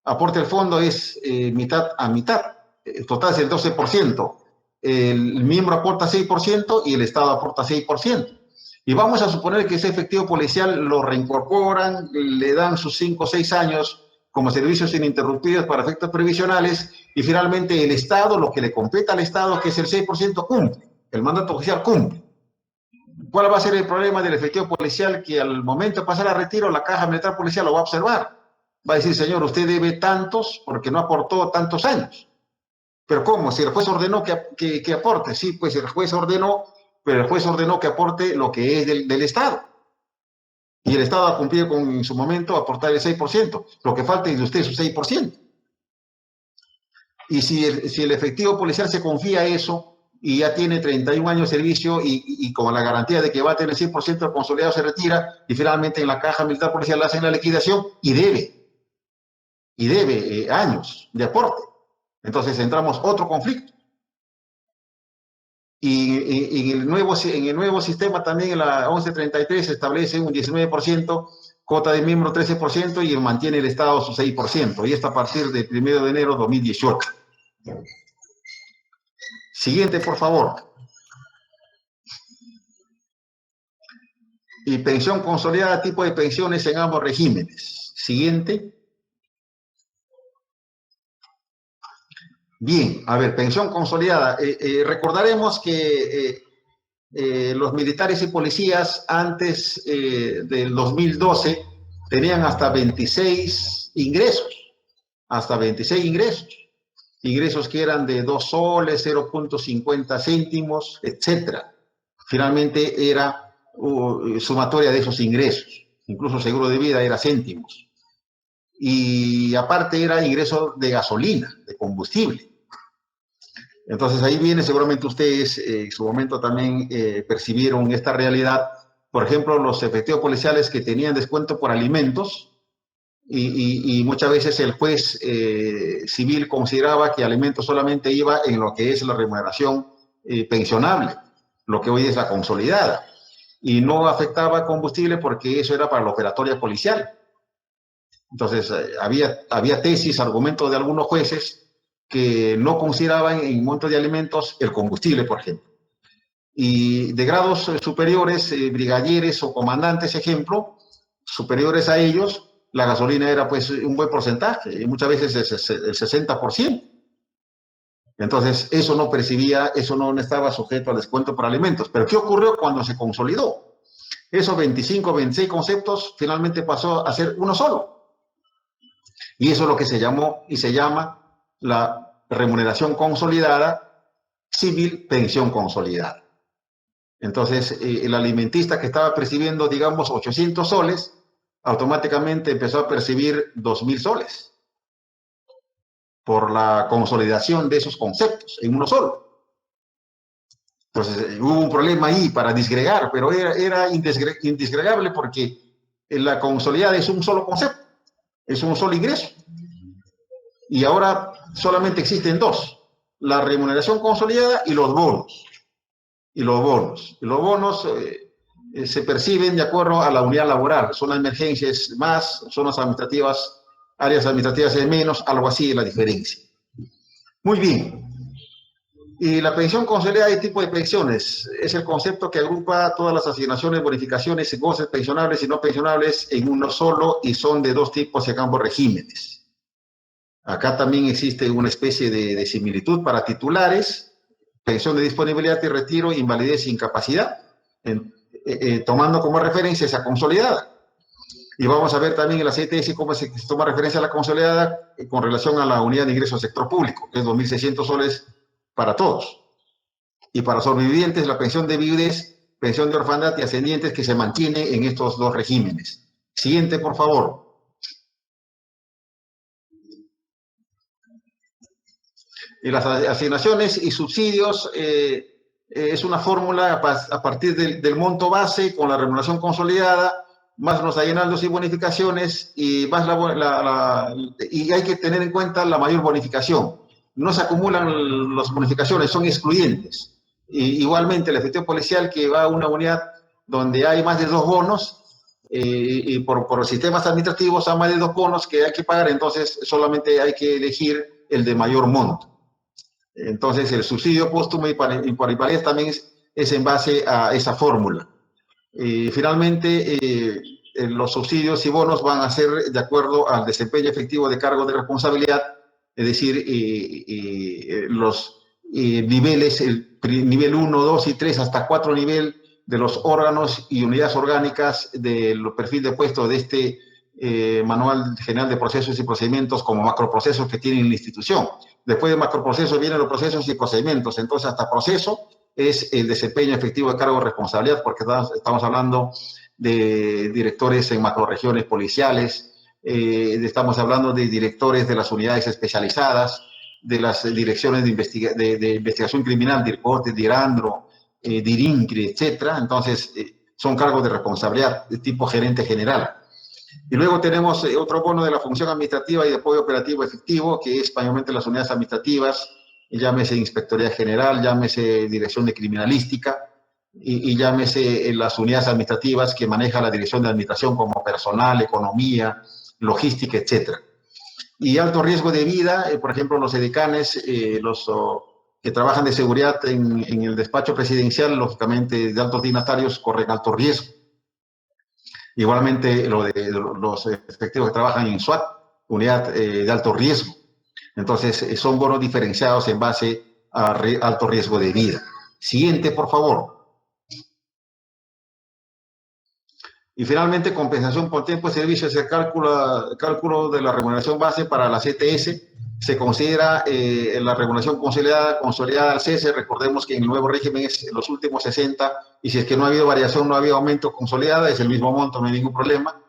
Speaker 1: Aporte al fondo es mitad a mitad. El total es el 12%. El miembro aporta 6% y el Estado aporta 6%. Y vamos a suponer que ese efectivo policial lo reincorporan, le dan sus 5 o 6 años como servicios ininterrumpidos para efectos previsionales, y finalmente el Estado, lo que le compete al Estado, que es el 6%, cumple. El mandato oficial cumple. ¿Cuál va a ser el problema del efectivo policial? Que al momento de pasar a retiro, la caja militar policial lo va a observar. Va a decir, señor, usted debe tantos porque no aportó tantos años. ¿Pero cómo? Si el juez ordenó que aporte. Sí, pues el juez ordenó, pero el juez ordenó que aporte lo que es del Estado. Y el Estado ha cumplido con, en su momento, aportar el 6%. Lo que falta es de usted su 6%. Y si el efectivo policial se confía a eso y ya tiene 31 años de servicio y con la garantía de que va a tener 100% del consolidado, se retira y finalmente en la caja militar policial le hacen la liquidación y debe años de aporte. Entonces entramos otro conflicto. Y en el nuevo sistema también, en la 1133, se establece un 19%, cuota de miembro 13% y mantiene el Estado su 6%. Y esto a partir del 1 de enero de 2018. Siguiente, por favor. Y pensión consolidada, tipo de pensiones en ambos regímenes. Siguiente. Bien, a ver, pensión consolidada. Recordaremos que los militares y policías antes del 2012 tenían hasta 26 ingresos, hasta 26 ingresos. Ingresos que eran de 2 soles, 0.50 céntimos, etcétera. Finalmente era sumatoria de esos ingresos. Incluso seguro de vida era céntimos. Y aparte era ingreso de gasolina, de combustible. Entonces ahí viene, seguramente ustedes en su momento también percibieron esta realidad. Por ejemplo, los efectivos policiales que tenían descuento por alimentos, y muchas veces el juez civil consideraba que alimentos solamente iba en lo que es la remuneración pensionable, lo que hoy es la consolidada, y no afectaba combustible porque eso era para la operatoria policial. Entonces había tesis, argumentos de algunos jueces que no consideraban en monto de alimentos el combustible, por ejemplo. Y de grados superiores, brigadieres o comandantes, ejemplo, superiores a ellos, la gasolina era pues un buen porcentaje, y muchas veces el 60%. Entonces, eso no percibía, eso no estaba sujeto al descuento por alimentos. Pero ¿qué ocurrió cuando se consolidó? Esos 25, 26 conceptos finalmente pasó a ser uno solo. Y eso es lo que se llamó y se llama la remuneración consolidada, civil pensión consolidada. Entonces, el alimentista que estaba percibiendo, digamos, 800 soles, automáticamente empezó a percibir 2.000 soles por la consolidación de esos conceptos en uno solo. Entonces, hubo un problema ahí para disgregar, pero era indisgregable porque la consolidada es un solo concepto, es un solo ingreso. Y ahora solamente existen dos, la remuneración consolidada y los bonos. Y los bonos se perciben de acuerdo a la unidad laboral. Zonas de emergencia es más, zonas administrativas, áreas administrativas es menos, algo así es la diferencia. Muy bien. Y la pensión consolidada hay tipo de pensiones. Es el concepto que agrupa todas las asignaciones, bonificaciones y goces pensionables y no pensionables en uno solo, y son de dos tipos y ambos regímenes. Acá también existe una especie de similitud para titulares, pensión de disponibilidad y retiro, invalidez e incapacidad, tomando como referencia esa consolidada. Y vamos a ver también en la CTS cómo se toma referencia a la consolidada con relación a la unidad de ingreso al sector público, que es 2.600 soles para todos. Y para sobrevivientes, la pensión de viudez, pensión de orfandad y ascendientes, que se mantiene en estos dos regímenes. Siguiente, por favor. Y las asignaciones y subsidios es una fórmula a partir del monto base con la remuneración consolidada, más los aguinaldos y bonificaciones, y más y hay que tener en cuenta la mayor bonificación. No se acumulan las bonificaciones, son excluyentes. Igualmente, el efectivo policial que va a una unidad donde hay más de 2 bonos, y por sistemas administrativos hay más de 2 bonos que hay que pagar, entonces solamente hay que elegir el de mayor monto. Entonces, el subsidio póstumo y por invalidez también es en base a esa fórmula. Finalmente, los subsidios y bonos van a ser de acuerdo al desempeño efectivo de cargo de responsabilidad, es decir, los niveles, el nivel 1, 2 y 3 hasta 4 nivel de los órganos y unidades orgánicas del perfil de puesto de este Manual General de Procesos y Procedimientos como macroprocesos que tiene la institución. Después de macroprocesos vienen los procesos y procedimientos. Entonces, hasta proceso es el desempeño efectivo de cargo de responsabilidad, porque estamos hablando de directores en macroregiones policiales, estamos hablando de directores de las unidades especializadas, de las direcciones de investigación criminal, DIRCOT, DIRANDRO, DIRINCRE, etcétera. Entonces, son cargos de responsabilidad de tipo gerente general. Y luego tenemos otro bono de la función administrativa y de apoyo operativo efectivo, que es mayormente las unidades administrativas, llámese Inspectoría General, llámese Dirección de Criminalística, y llámese las unidades administrativas que maneja la Dirección de Administración como personal, economía, logística, etcétera. Y alto riesgo de vida, por ejemplo, los edecanes, los que trabajan de seguridad en el despacho presidencial, lógicamente de altos dignatarios, corren alto riesgo. Igualmente, los efectivos que trabajan en SWAT, unidad de alto riesgo. Entonces, son bonos diferenciados en base a alto riesgo de vida. Siguiente, por favor. Y finalmente, compensación por tiempo de servicio es el cálculo de la remuneración base para la CTS. Se considera la remuneración consolidada al cese. Recordemos que en el nuevo régimen es los últimos 60, y si es que no ha habido variación, no ha habido aumento consolidada, es el mismo monto, no hay ningún problema.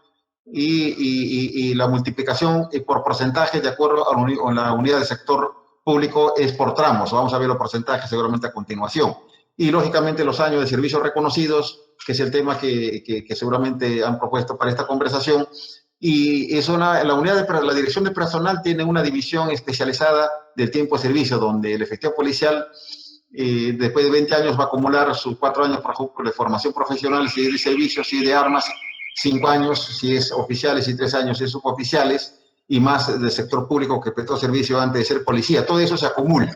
Speaker 1: Y la multiplicación por porcentaje de acuerdo a la unidad del sector público es por tramos. Vamos a ver los porcentajes seguramente a continuación. Y lógicamente los años de servicios reconocidos, que es el tema que seguramente han propuesto para esta conversación. Y la dirección de personal tiene una división especializada del tiempo de servicio, donde el efectivo policial, después de 20 años, va a acumular sus 4 años de formación profesional, si es de servicios, si es de armas, 5 años si es oficiales y 3 años si es suboficiales, y más del sector público que prestó servicio antes de ser policía. Todo eso se acumula.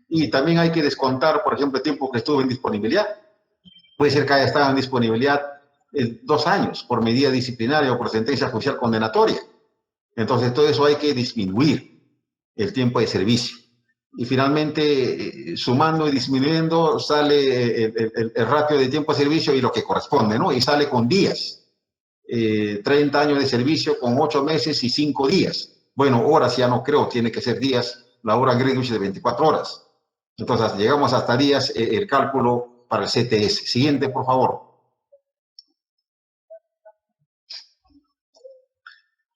Speaker 1: Y también hay que descontar, por ejemplo, el tiempo que estuvo en disponibilidad. Puede ser que haya estado en disponibilidad 2 años por medida disciplinaria o por sentencia judicial condenatoria. Entonces, todo eso hay que disminuir el tiempo de servicio. Y finalmente, sumando y disminuyendo, sale el ratio de tiempo de servicio y lo que corresponde, ¿no? Y sale con días. 30 años de servicio con 8 meses y 5 días. Bueno, horas ya no creo, tiene que ser días, la hora Greenwich de 24 horas. Entonces, llegamos hasta días el cálculo para el CTS. Siguiente, por favor.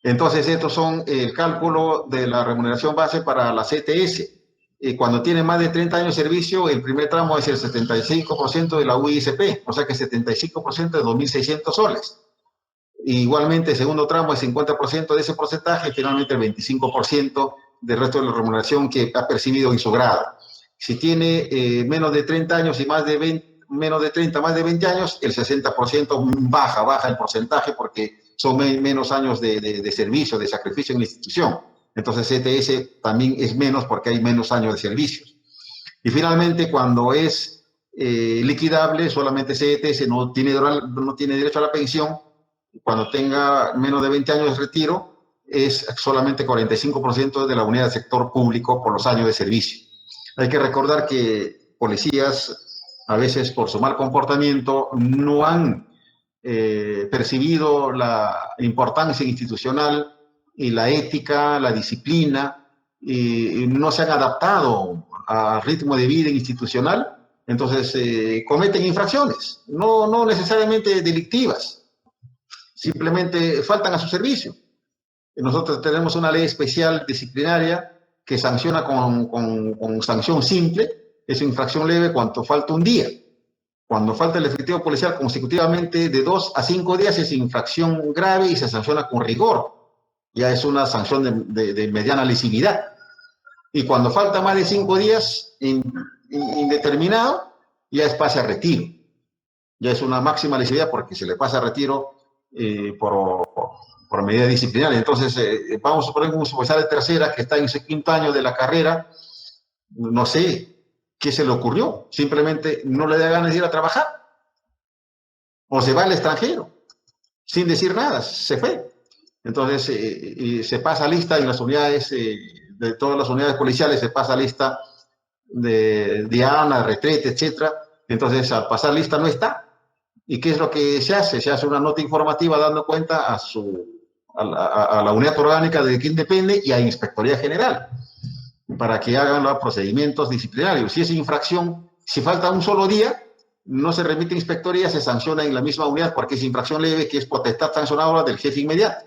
Speaker 1: Entonces, estos son el cálculo de la remuneración base para la CTS. Cuando tiene más de 30 años de servicio, el primer tramo es el 75% de la UISP, o sea que 75% de 2.600 soles. Igualmente, el segundo tramo es 50% de ese porcentaje, y finalmente el 25% del resto de la remuneración que ha percibido en su grado. Si tiene menos de 30 años y más de 20 años, el 60% baja el porcentaje porque son menos años de servicio, de sacrificio en la institución. Entonces, CTS también es menos porque hay menos años de servicios. Y finalmente, cuando es liquidable, solamente CTS no tiene derecho a la pensión. Cuando tenga menos de 20 años de retiro, es solamente 45% de la unidad del sector público por los años de servicio. Hay que recordar que policías, a veces por su mal comportamiento, no han percibido la importancia institucional y la ética, la disciplina, y no se han adaptado al ritmo de vida institucional, entonces cometen infracciones, no necesariamente delictivas, simplemente faltan a su servicio. Nosotros tenemos una ley especial disciplinaria que sanciona con sanción simple, es infracción leve cuando falta un día. Cuando falta el efectivo policial consecutivamente de 2 a 5 días es infracción grave y se sanciona con rigor. Ya es una sanción de mediana lesividad. Y cuando falta más de 5 días indeterminado, ya es pase a retiro. Ya es una máxima lesividad porque se le pasa a retiro por medida disciplinaria. Entonces, vamos a suponer un suboficial de tercera que está en su 5º año de la carrera, no sé qué se le ocurrió, simplemente no le da ganas de ir a trabajar, o se va al extranjero, sin decir nada, se fue. Entonces, se pasa lista en las unidades, de todas las unidades policiales, se pasa lista de diana, retrete, etcétera. Entonces, al pasar lista no está. ¿Y qué es lo que se hace? Se hace una nota informativa dando cuenta a la unidad orgánica de quien depende y a Inspectoría General para que hagan los procedimientos disciplinarios. Si es infracción, si falta un solo día, no se remite a Inspectoría, se sanciona en la misma unidad porque es infracción leve, que es potestad sancionadora del jefe inmediato.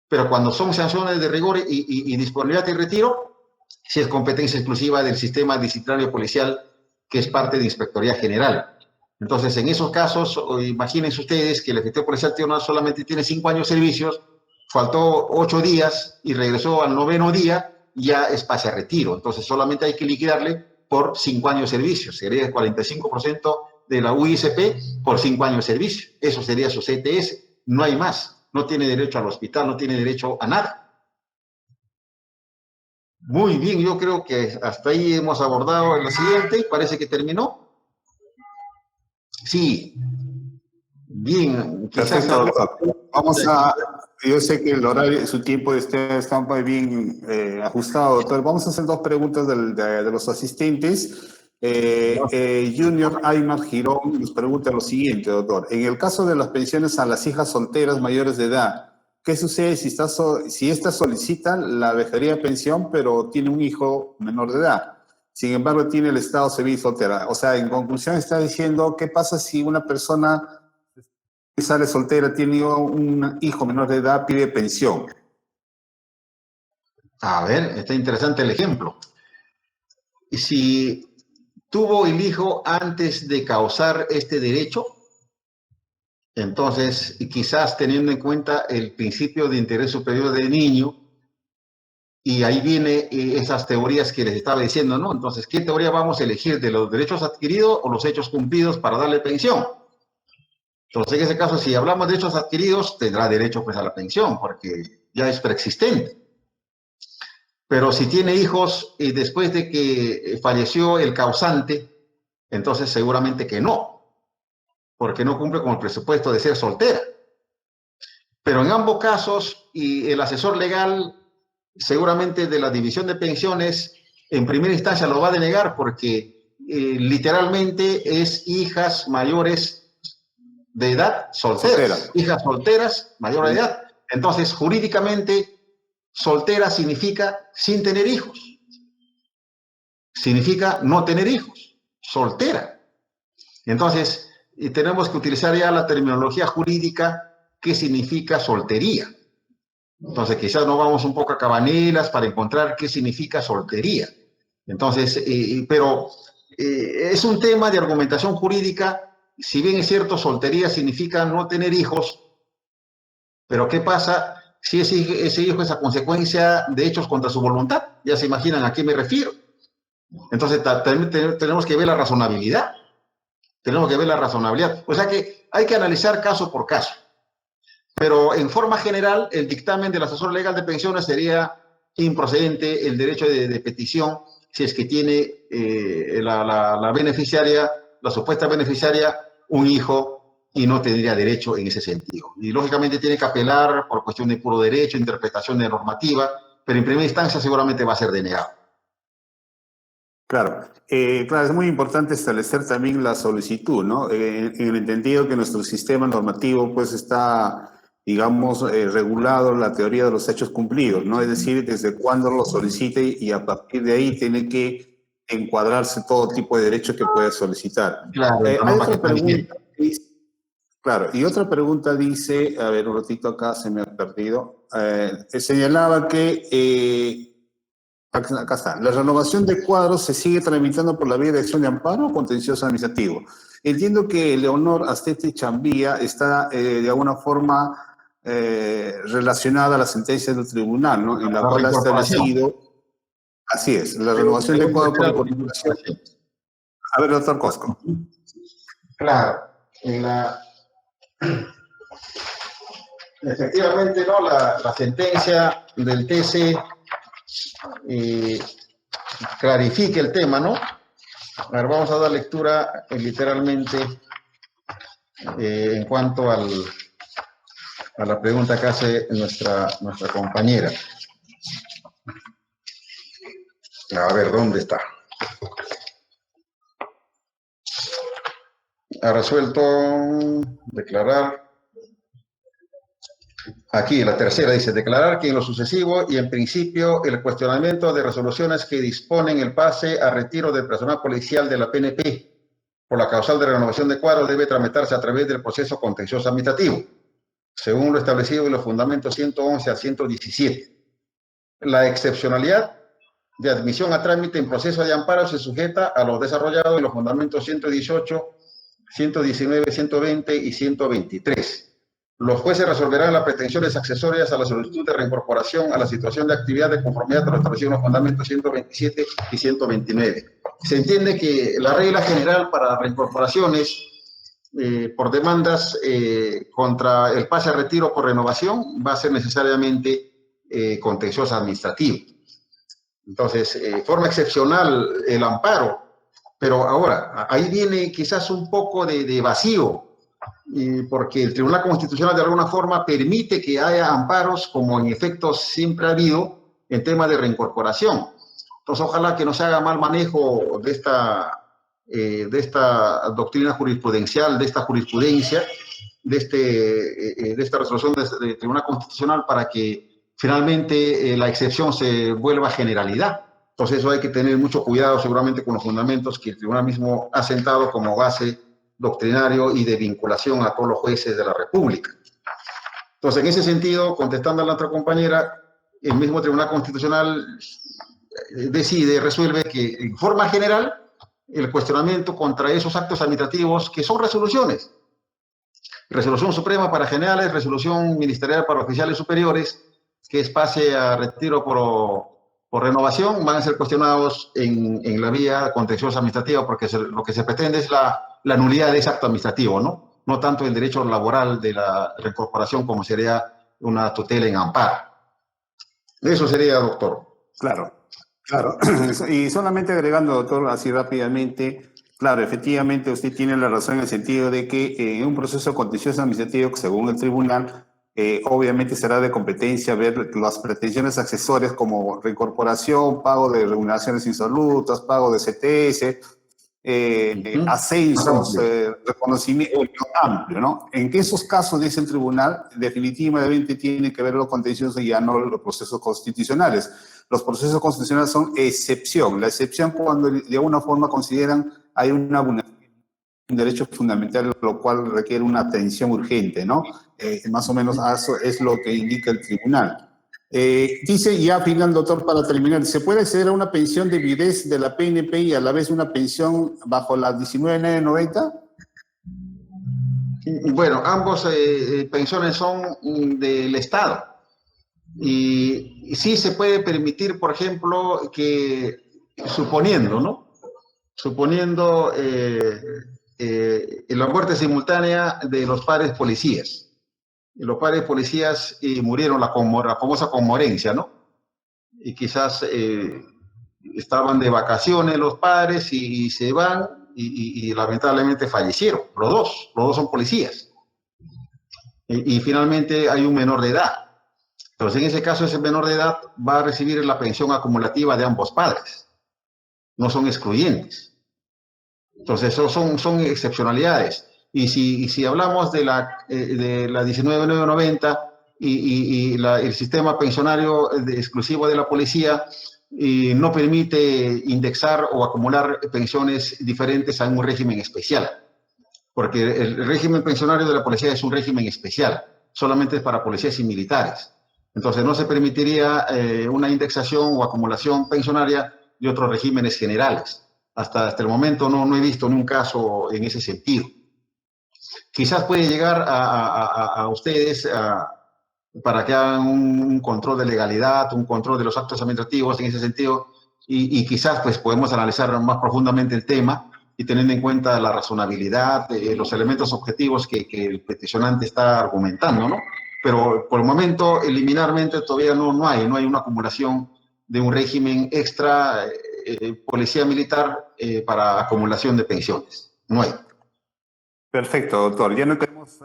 Speaker 1: Pero cuando son sanciones de rigor y disponibilidad y retiro, si es competencia exclusiva del sistema disciplinario policial, que es parte de Inspectoría General. Entonces, en esos casos, imagínense ustedes que el efectivo policial solamente tiene 5 años de servicios, faltó 8 días y regresó al 9º día, ya es pase a retiro. Entonces, solamente hay que liquidarle por 5 años de servicio. Sería el 45% de la UISP por 5 años de servicio. Eso sería su CTS. No hay más. No tiene derecho al hospital, no tiene derecho a nada. Muy bien, yo creo que hasta ahí hemos abordado la siguiente. Parece que terminó. Sí. Bien.
Speaker 2: Perfecto, doctor. Vamos a Yo sé que el horario, su tiempo está muy bien ajustado, doctor. Vamos a hacer dos preguntas de los asistentes. Junior Aymar Girón nos pregunta lo siguiente, doctor. En el caso de las pensiones a las hijas solteras mayores de edad, ¿qué sucede si éstas solicitan la vejería pensión, pero tiene un hijo menor de edad? Sin embargo, tiene el estado civil soltera. O sea, en conclusión está diciendo, ¿qué pasa si una persona sale soltera, tiene un hijo menor de edad, pide pensión?
Speaker 1: A ver, está interesante el ejemplo. Y si tuvo el hijo antes de causar este derecho, entonces quizás teniendo en cuenta el principio de interés superior del niño, y ahí viene esas teorías que les estaba diciendo, ¿no? Entonces, ¿qué teoría vamos a elegir? ¿De los derechos adquiridos o los hechos cumplidos para darle pensión? Entonces, en ese caso, si hablamos de derechos adquiridos, tendrá derecho pues a la pensión, porque ya es preexistente. Pero si tiene hijos y después de que falleció el causante, entonces seguramente que no, porque no cumple con el presupuesto de ser soltera. Pero en ambos casos, y el asesor legal seguramente de la división de pensiones, en primera instancia lo va a denegar porque literalmente es hijas mayores de edad solteras, hijas solteras mayores de edad. Entonces, jurídicamente, soltera significa sin tener hijos. Significa no tener hijos. Soltera. Entonces, tenemos que utilizar ya la terminología jurídica que significa soltería. Entonces, quizás nos vamos un poco a cabanelas para encontrar qué significa soltería. Entonces, es un tema de argumentación jurídica. Si bien es cierto, soltería significa no tener hijos, pero ¿qué pasa si ese hijo es a consecuencia de hechos contra su voluntad? Ya se imaginan a qué me refiero. Entonces, tenemos que ver la razonabilidad. Tenemos que ver la razonabilidad. O sea que hay que analizar caso por caso. Pero en forma general, el dictamen del asesor legal de pensiones sería improcedente el derecho de petición si es que tiene la beneficiaria, la supuesta beneficiaria, un hijo y no tendría derecho en ese sentido. Y lógicamente tiene que apelar por cuestión de puro derecho, interpretación de normativa, pero en primera instancia seguramente va a ser denegado.
Speaker 2: Claro, claro, es muy importante establecer también la solicitud, ¿no? En el entendido que nuestro sistema normativo pues está, digamos, regulado la teoría de los hechos cumplidos, ¿no? Es decir, desde cuándo lo solicite y a partir de ahí tiene que encuadrarse todo tipo de derecho que puede solicitar.
Speaker 1: Claro,
Speaker 2: Hay otra pregunta, claro, y otra pregunta dice, a ver, un ratito acá se me ha perdido, señalaba que... Acá está. La renovación de cuadros se sigue tramitando por la vía de acción de amparo o contencioso administrativo. Entiendo que Leonor Astete Chambía está de alguna forma relacionada a la sentencia del tribunal, ¿no? En la cual ha establecido, así es, la renovación de cuadros por incorporación. A ver, doctor Cosco.
Speaker 1: Claro, efectivamente, ¿no? La sentencia del TC clarifique el tema, ¿no? A ver, vamos a dar lectura literalmente en cuanto a la pregunta que hace nuestra compañera. A ver, ¿dónde está? Ha resuelto declarar. Aquí, la tercera dice, declarar que en lo sucesivo y en principio el cuestionamiento de resoluciones que disponen el pase a retiro del personal policial de la PNP por la causal de renovación de cuadros debe tramitarse a través del proceso contencioso administrativo, según lo establecido en los fundamentos 111 a 117. La excepcionalidad de admisión a trámite en proceso de amparo se sujeta a lo desarrollado en los fundamentos 118, 119, 120 y 123. Los jueces resolverán las pretensiones accesorias a la solicitud de reincorporación a la situación de actividad de conformidad con lo establecido en los fundamentos 127 y 129. Se entiende que la regla general para reincorporaciones por demandas contra el pase a retiro por renovación va a ser necesariamente contencioso administrativo. Entonces, forma excepcional el amparo, pero ahora, ahí viene quizás un poco de vacío. porque el Tribunal Constitucional de alguna forma permite que haya amparos, como en efecto siempre ha habido, en temas de reincorporación. Entonces, ojalá que no se haga mal manejo de esta doctrina jurisprudencial, de esta jurisprudencia, de esta resolución del Tribunal Constitucional, para que finalmente la excepción se vuelva generalidad. Entonces, eso hay que tener mucho cuidado seguramente con los fundamentos que el Tribunal mismo ha sentado como base doctrinario y de vinculación a todos los jueces de la República. Entonces, en ese sentido, contestando a la otra compañera, el mismo Tribunal Constitucional resuelve que en forma general el cuestionamiento contra esos actos administrativos que son resoluciones, resolución suprema para generales, resolución ministerial para oficiales superiores, que es pase a retiro por renovación, van a ser cuestionados en la vía contenciosa administrativa, porque lo que se pretende es la nulidad de ese acto administrativo, ¿no? No tanto el derecho laboral de la reincorporación como sería una tutela en amparo. Eso sería, doctor.
Speaker 2: Claro, claro. Y solamente agregando, doctor, así rápidamente, claro, efectivamente usted tiene la razón en el sentido de que en un proceso contencioso administrativo, según el tribunal, obviamente será de competencia ver las pretensiones accesorias como reincorporación, pago de remuneraciones insolutas, pago de CTS, ascensos, reconocimiento amplio, ¿no? En que esos casos, dice el tribunal, definitivamente tiene que ver lo contencioso y ya no los procesos constitucionales. Los procesos constitucionales son excepción. La excepción cuando de alguna forma consideran hay una vulneración de un derecho fundamental, lo cual requiere una atención urgente, ¿no? Más o menos eso es lo que indica el tribunal. Dice, ya final, doctor, para terminar, ¿se puede acceder a una pensión de viudez de la PNP y a la vez una pensión bajo la 19.990?
Speaker 1: Bueno, ambos pensiones son del Estado. Y sí se puede permitir, por ejemplo, que suponiendo, ¿no? Suponiendo la muerte simultánea de los padres policías. Y los padres policías murieron la famosa conmorencia, ¿no? Y quizás estaban de vacaciones los padres y se van y lamentablemente fallecieron. Los dos son policías. Y finalmente hay un menor de edad. Entonces, en ese caso, ese menor de edad va a recibir la pensión acumulativa de ambos padres. No son excluyentes. Entonces, eso son excepcionalidades. Y si hablamos de la 19.990 y el sistema pensionario exclusivo de la policía, no permite indexar o acumular pensiones diferentes a un régimen especial. Porque el régimen pensionario de la policía es un régimen especial. Solamente es para policías y militares. Entonces, no se permitiría una indexación o acumulación pensionaria de otros regímenes generales. Hasta el momento no he visto ni un caso en ese sentido. Quizás puede llegar a ustedes para que hagan un control de legalidad, un control de los actos administrativos en ese sentido, y quizás pues podemos analizar más profundamente el tema y teniendo en cuenta la razonabilidad, los elementos objetivos que el peticionante está argumentando, ¿no? Pero por el momento, eliminarmente, todavía no hay una acumulación de un régimen extra policía militar para acumulación de pensiones. No hay.
Speaker 2: Perfecto, doctor. Ya no tenemos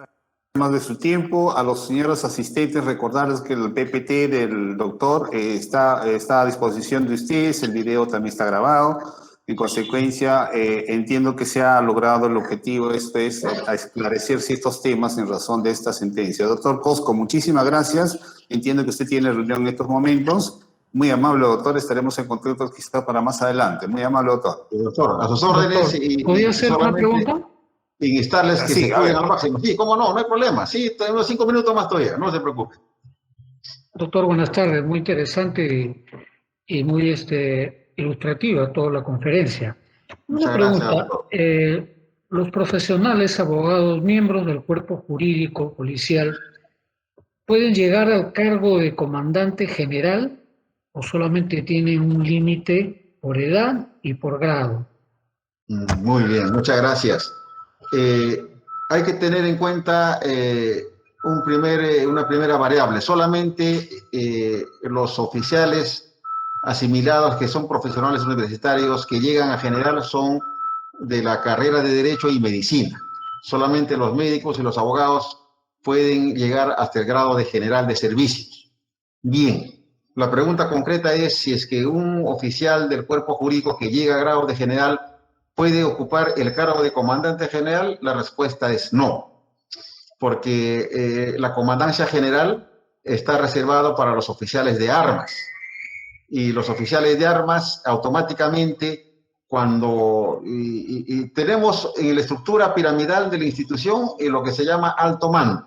Speaker 2: más de su tiempo. A los señores asistentes, recordarles que el PPT del doctor está a disposición de ustedes. El video también está grabado. En consecuencia, entiendo que se ha logrado el objetivo, esto es a esclarecer ciertos temas en razón de esta sentencia. Doctor Cosco, muchísimas gracias. Entiendo que usted tiene reunión en estos momentos. Muy amable, doctor. Estaremos en contacto quizá para más adelante. Muy amable, doctor.
Speaker 1: Doctor, a sus órdenes.
Speaker 3: ¿Podría hacer una pregunta?
Speaker 1: Y instarles que se cuiden al máximo. Sí, cómo no hay problema. Sí, tenemos 5 minutos más todavía, no se preocupe.
Speaker 3: Doctor, buenas tardes. Muy interesante y muy ilustrativa toda la conferencia. Una pregunta. Los profesionales, abogados, miembros del cuerpo jurídico policial, ¿pueden llegar al cargo de comandante general o solamente tienen un límite por edad y por grado?
Speaker 1: Muy bien, muchas gracias. Hay que tener en cuenta una primera variable. Solamente los oficiales asimilados que son profesionales universitarios que llegan a general son de la carrera de Derecho y Medicina. Solamente los médicos y los abogados pueden llegar hasta el grado de general de servicios. Bien, la pregunta concreta es si es que un oficial del cuerpo jurídico que llega a grado de general puede ocupar el cargo de comandante general. La respuesta es no, porque la comandancia general está reservado para los oficiales de armas, y los oficiales de armas automáticamente, cuando tenemos en la estructura piramidal de la institución lo que se llama alto mando.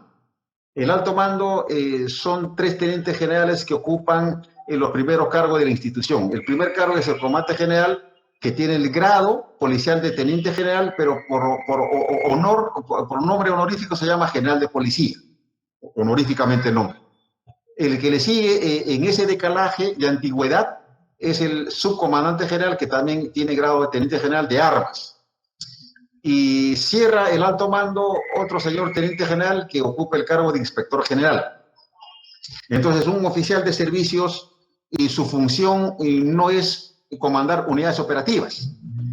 Speaker 1: El alto mando son 3 tenientes generales que ocupan los primeros cargos de la institución. El primer cargo es el comandante general, que tiene el grado policial de teniente general, pero por nombre honorífico se llama general de policía, honoríficamente no. El que le sigue en ese decalaje de antigüedad es el subcomandante general, que también tiene grado de teniente general de armas. Y cierra el alto mando otro señor teniente general que ocupa el cargo de inspector general. Entonces, un oficial de servicios, y su función no es comandar unidades operativas.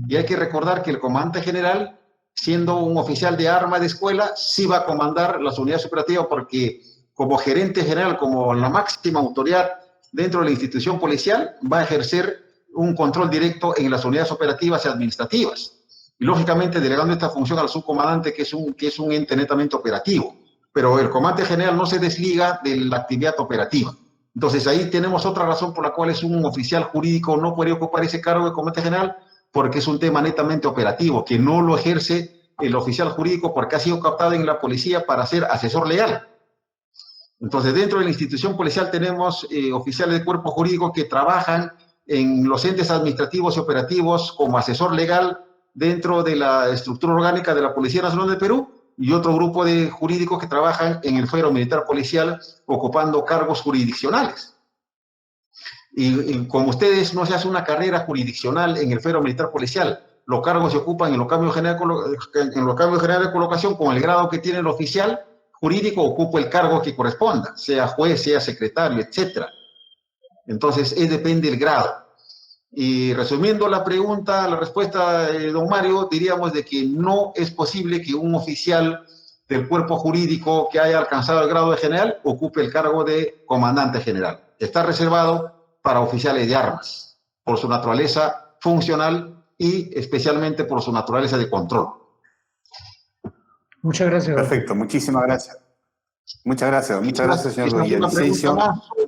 Speaker 1: Y hay que recordar que el comandante general, siendo un oficial de arma de escuela, sí va a comandar las unidades operativas, porque como gerente general, como la máxima autoridad dentro de la institución policial, va a ejercer un control directo en las unidades operativas y administrativas. Y lógicamente delegando esta función al subcomandante, que es un ente netamente operativo. Pero el comandante general no se desliga de la actividad operativa. Entonces ahí tenemos otra razón por la cual es un oficial jurídico no puede ocupar ese cargo de comandante general, porque es un tema netamente operativo, que no lo ejerce el oficial jurídico porque ha sido captado en la policía para ser asesor legal. Entonces, dentro de la institución policial tenemos oficiales de cuerpo jurídico que trabajan en los entes administrativos y operativos como asesor legal dentro de la estructura orgánica de la Policía Nacional del Perú, y otro grupo de jurídicos que trabajan en el fuero militar policial ocupando cargos jurisdiccionales. Y como ustedes no se hace una carrera jurisdiccional en el fuero militar policial, los cargos se ocupan en los cambios generales de colocación con el grado que tiene el oficial jurídico, ocupa el cargo que corresponda, sea juez, sea secretario, etc. Entonces, depende del grado. Y resumiendo la pregunta, la respuesta, don Mario, diríamos de que no es posible que un oficial del cuerpo jurídico que haya alcanzado el grado de general ocupe el cargo de comandante general. Está reservado para oficiales de armas, por su naturaleza funcional y especialmente por su naturaleza de control.
Speaker 3: Muchas gracias.
Speaker 2: Perfecto, muchísimas gracias. Muchas gracias, señor Villavicencio.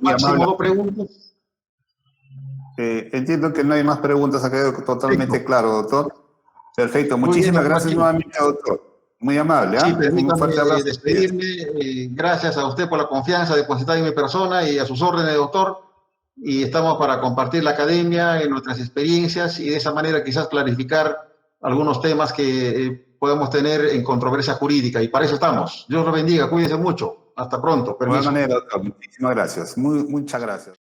Speaker 1: Máximo, preguntas.
Speaker 2: Entiendo que no hay más preguntas, ha quedado totalmente claro, doctor. Perfecto, muchísimas gracias nuevamente, doctor. Muy amable.
Speaker 1: Sí, permítame despedirme. Gracias a usted por la confianza depositada en mi persona y a sus órdenes, doctor. Y estamos para compartir la academia en nuestras experiencias y de esa manera quizás clarificar algunos temas que podemos tener en controversia jurídica. Y para eso estamos. Dios los bendiga, cuídense mucho. Hasta pronto.
Speaker 2: De buena manera, doctor. Muchísimas gracias. Muchas gracias.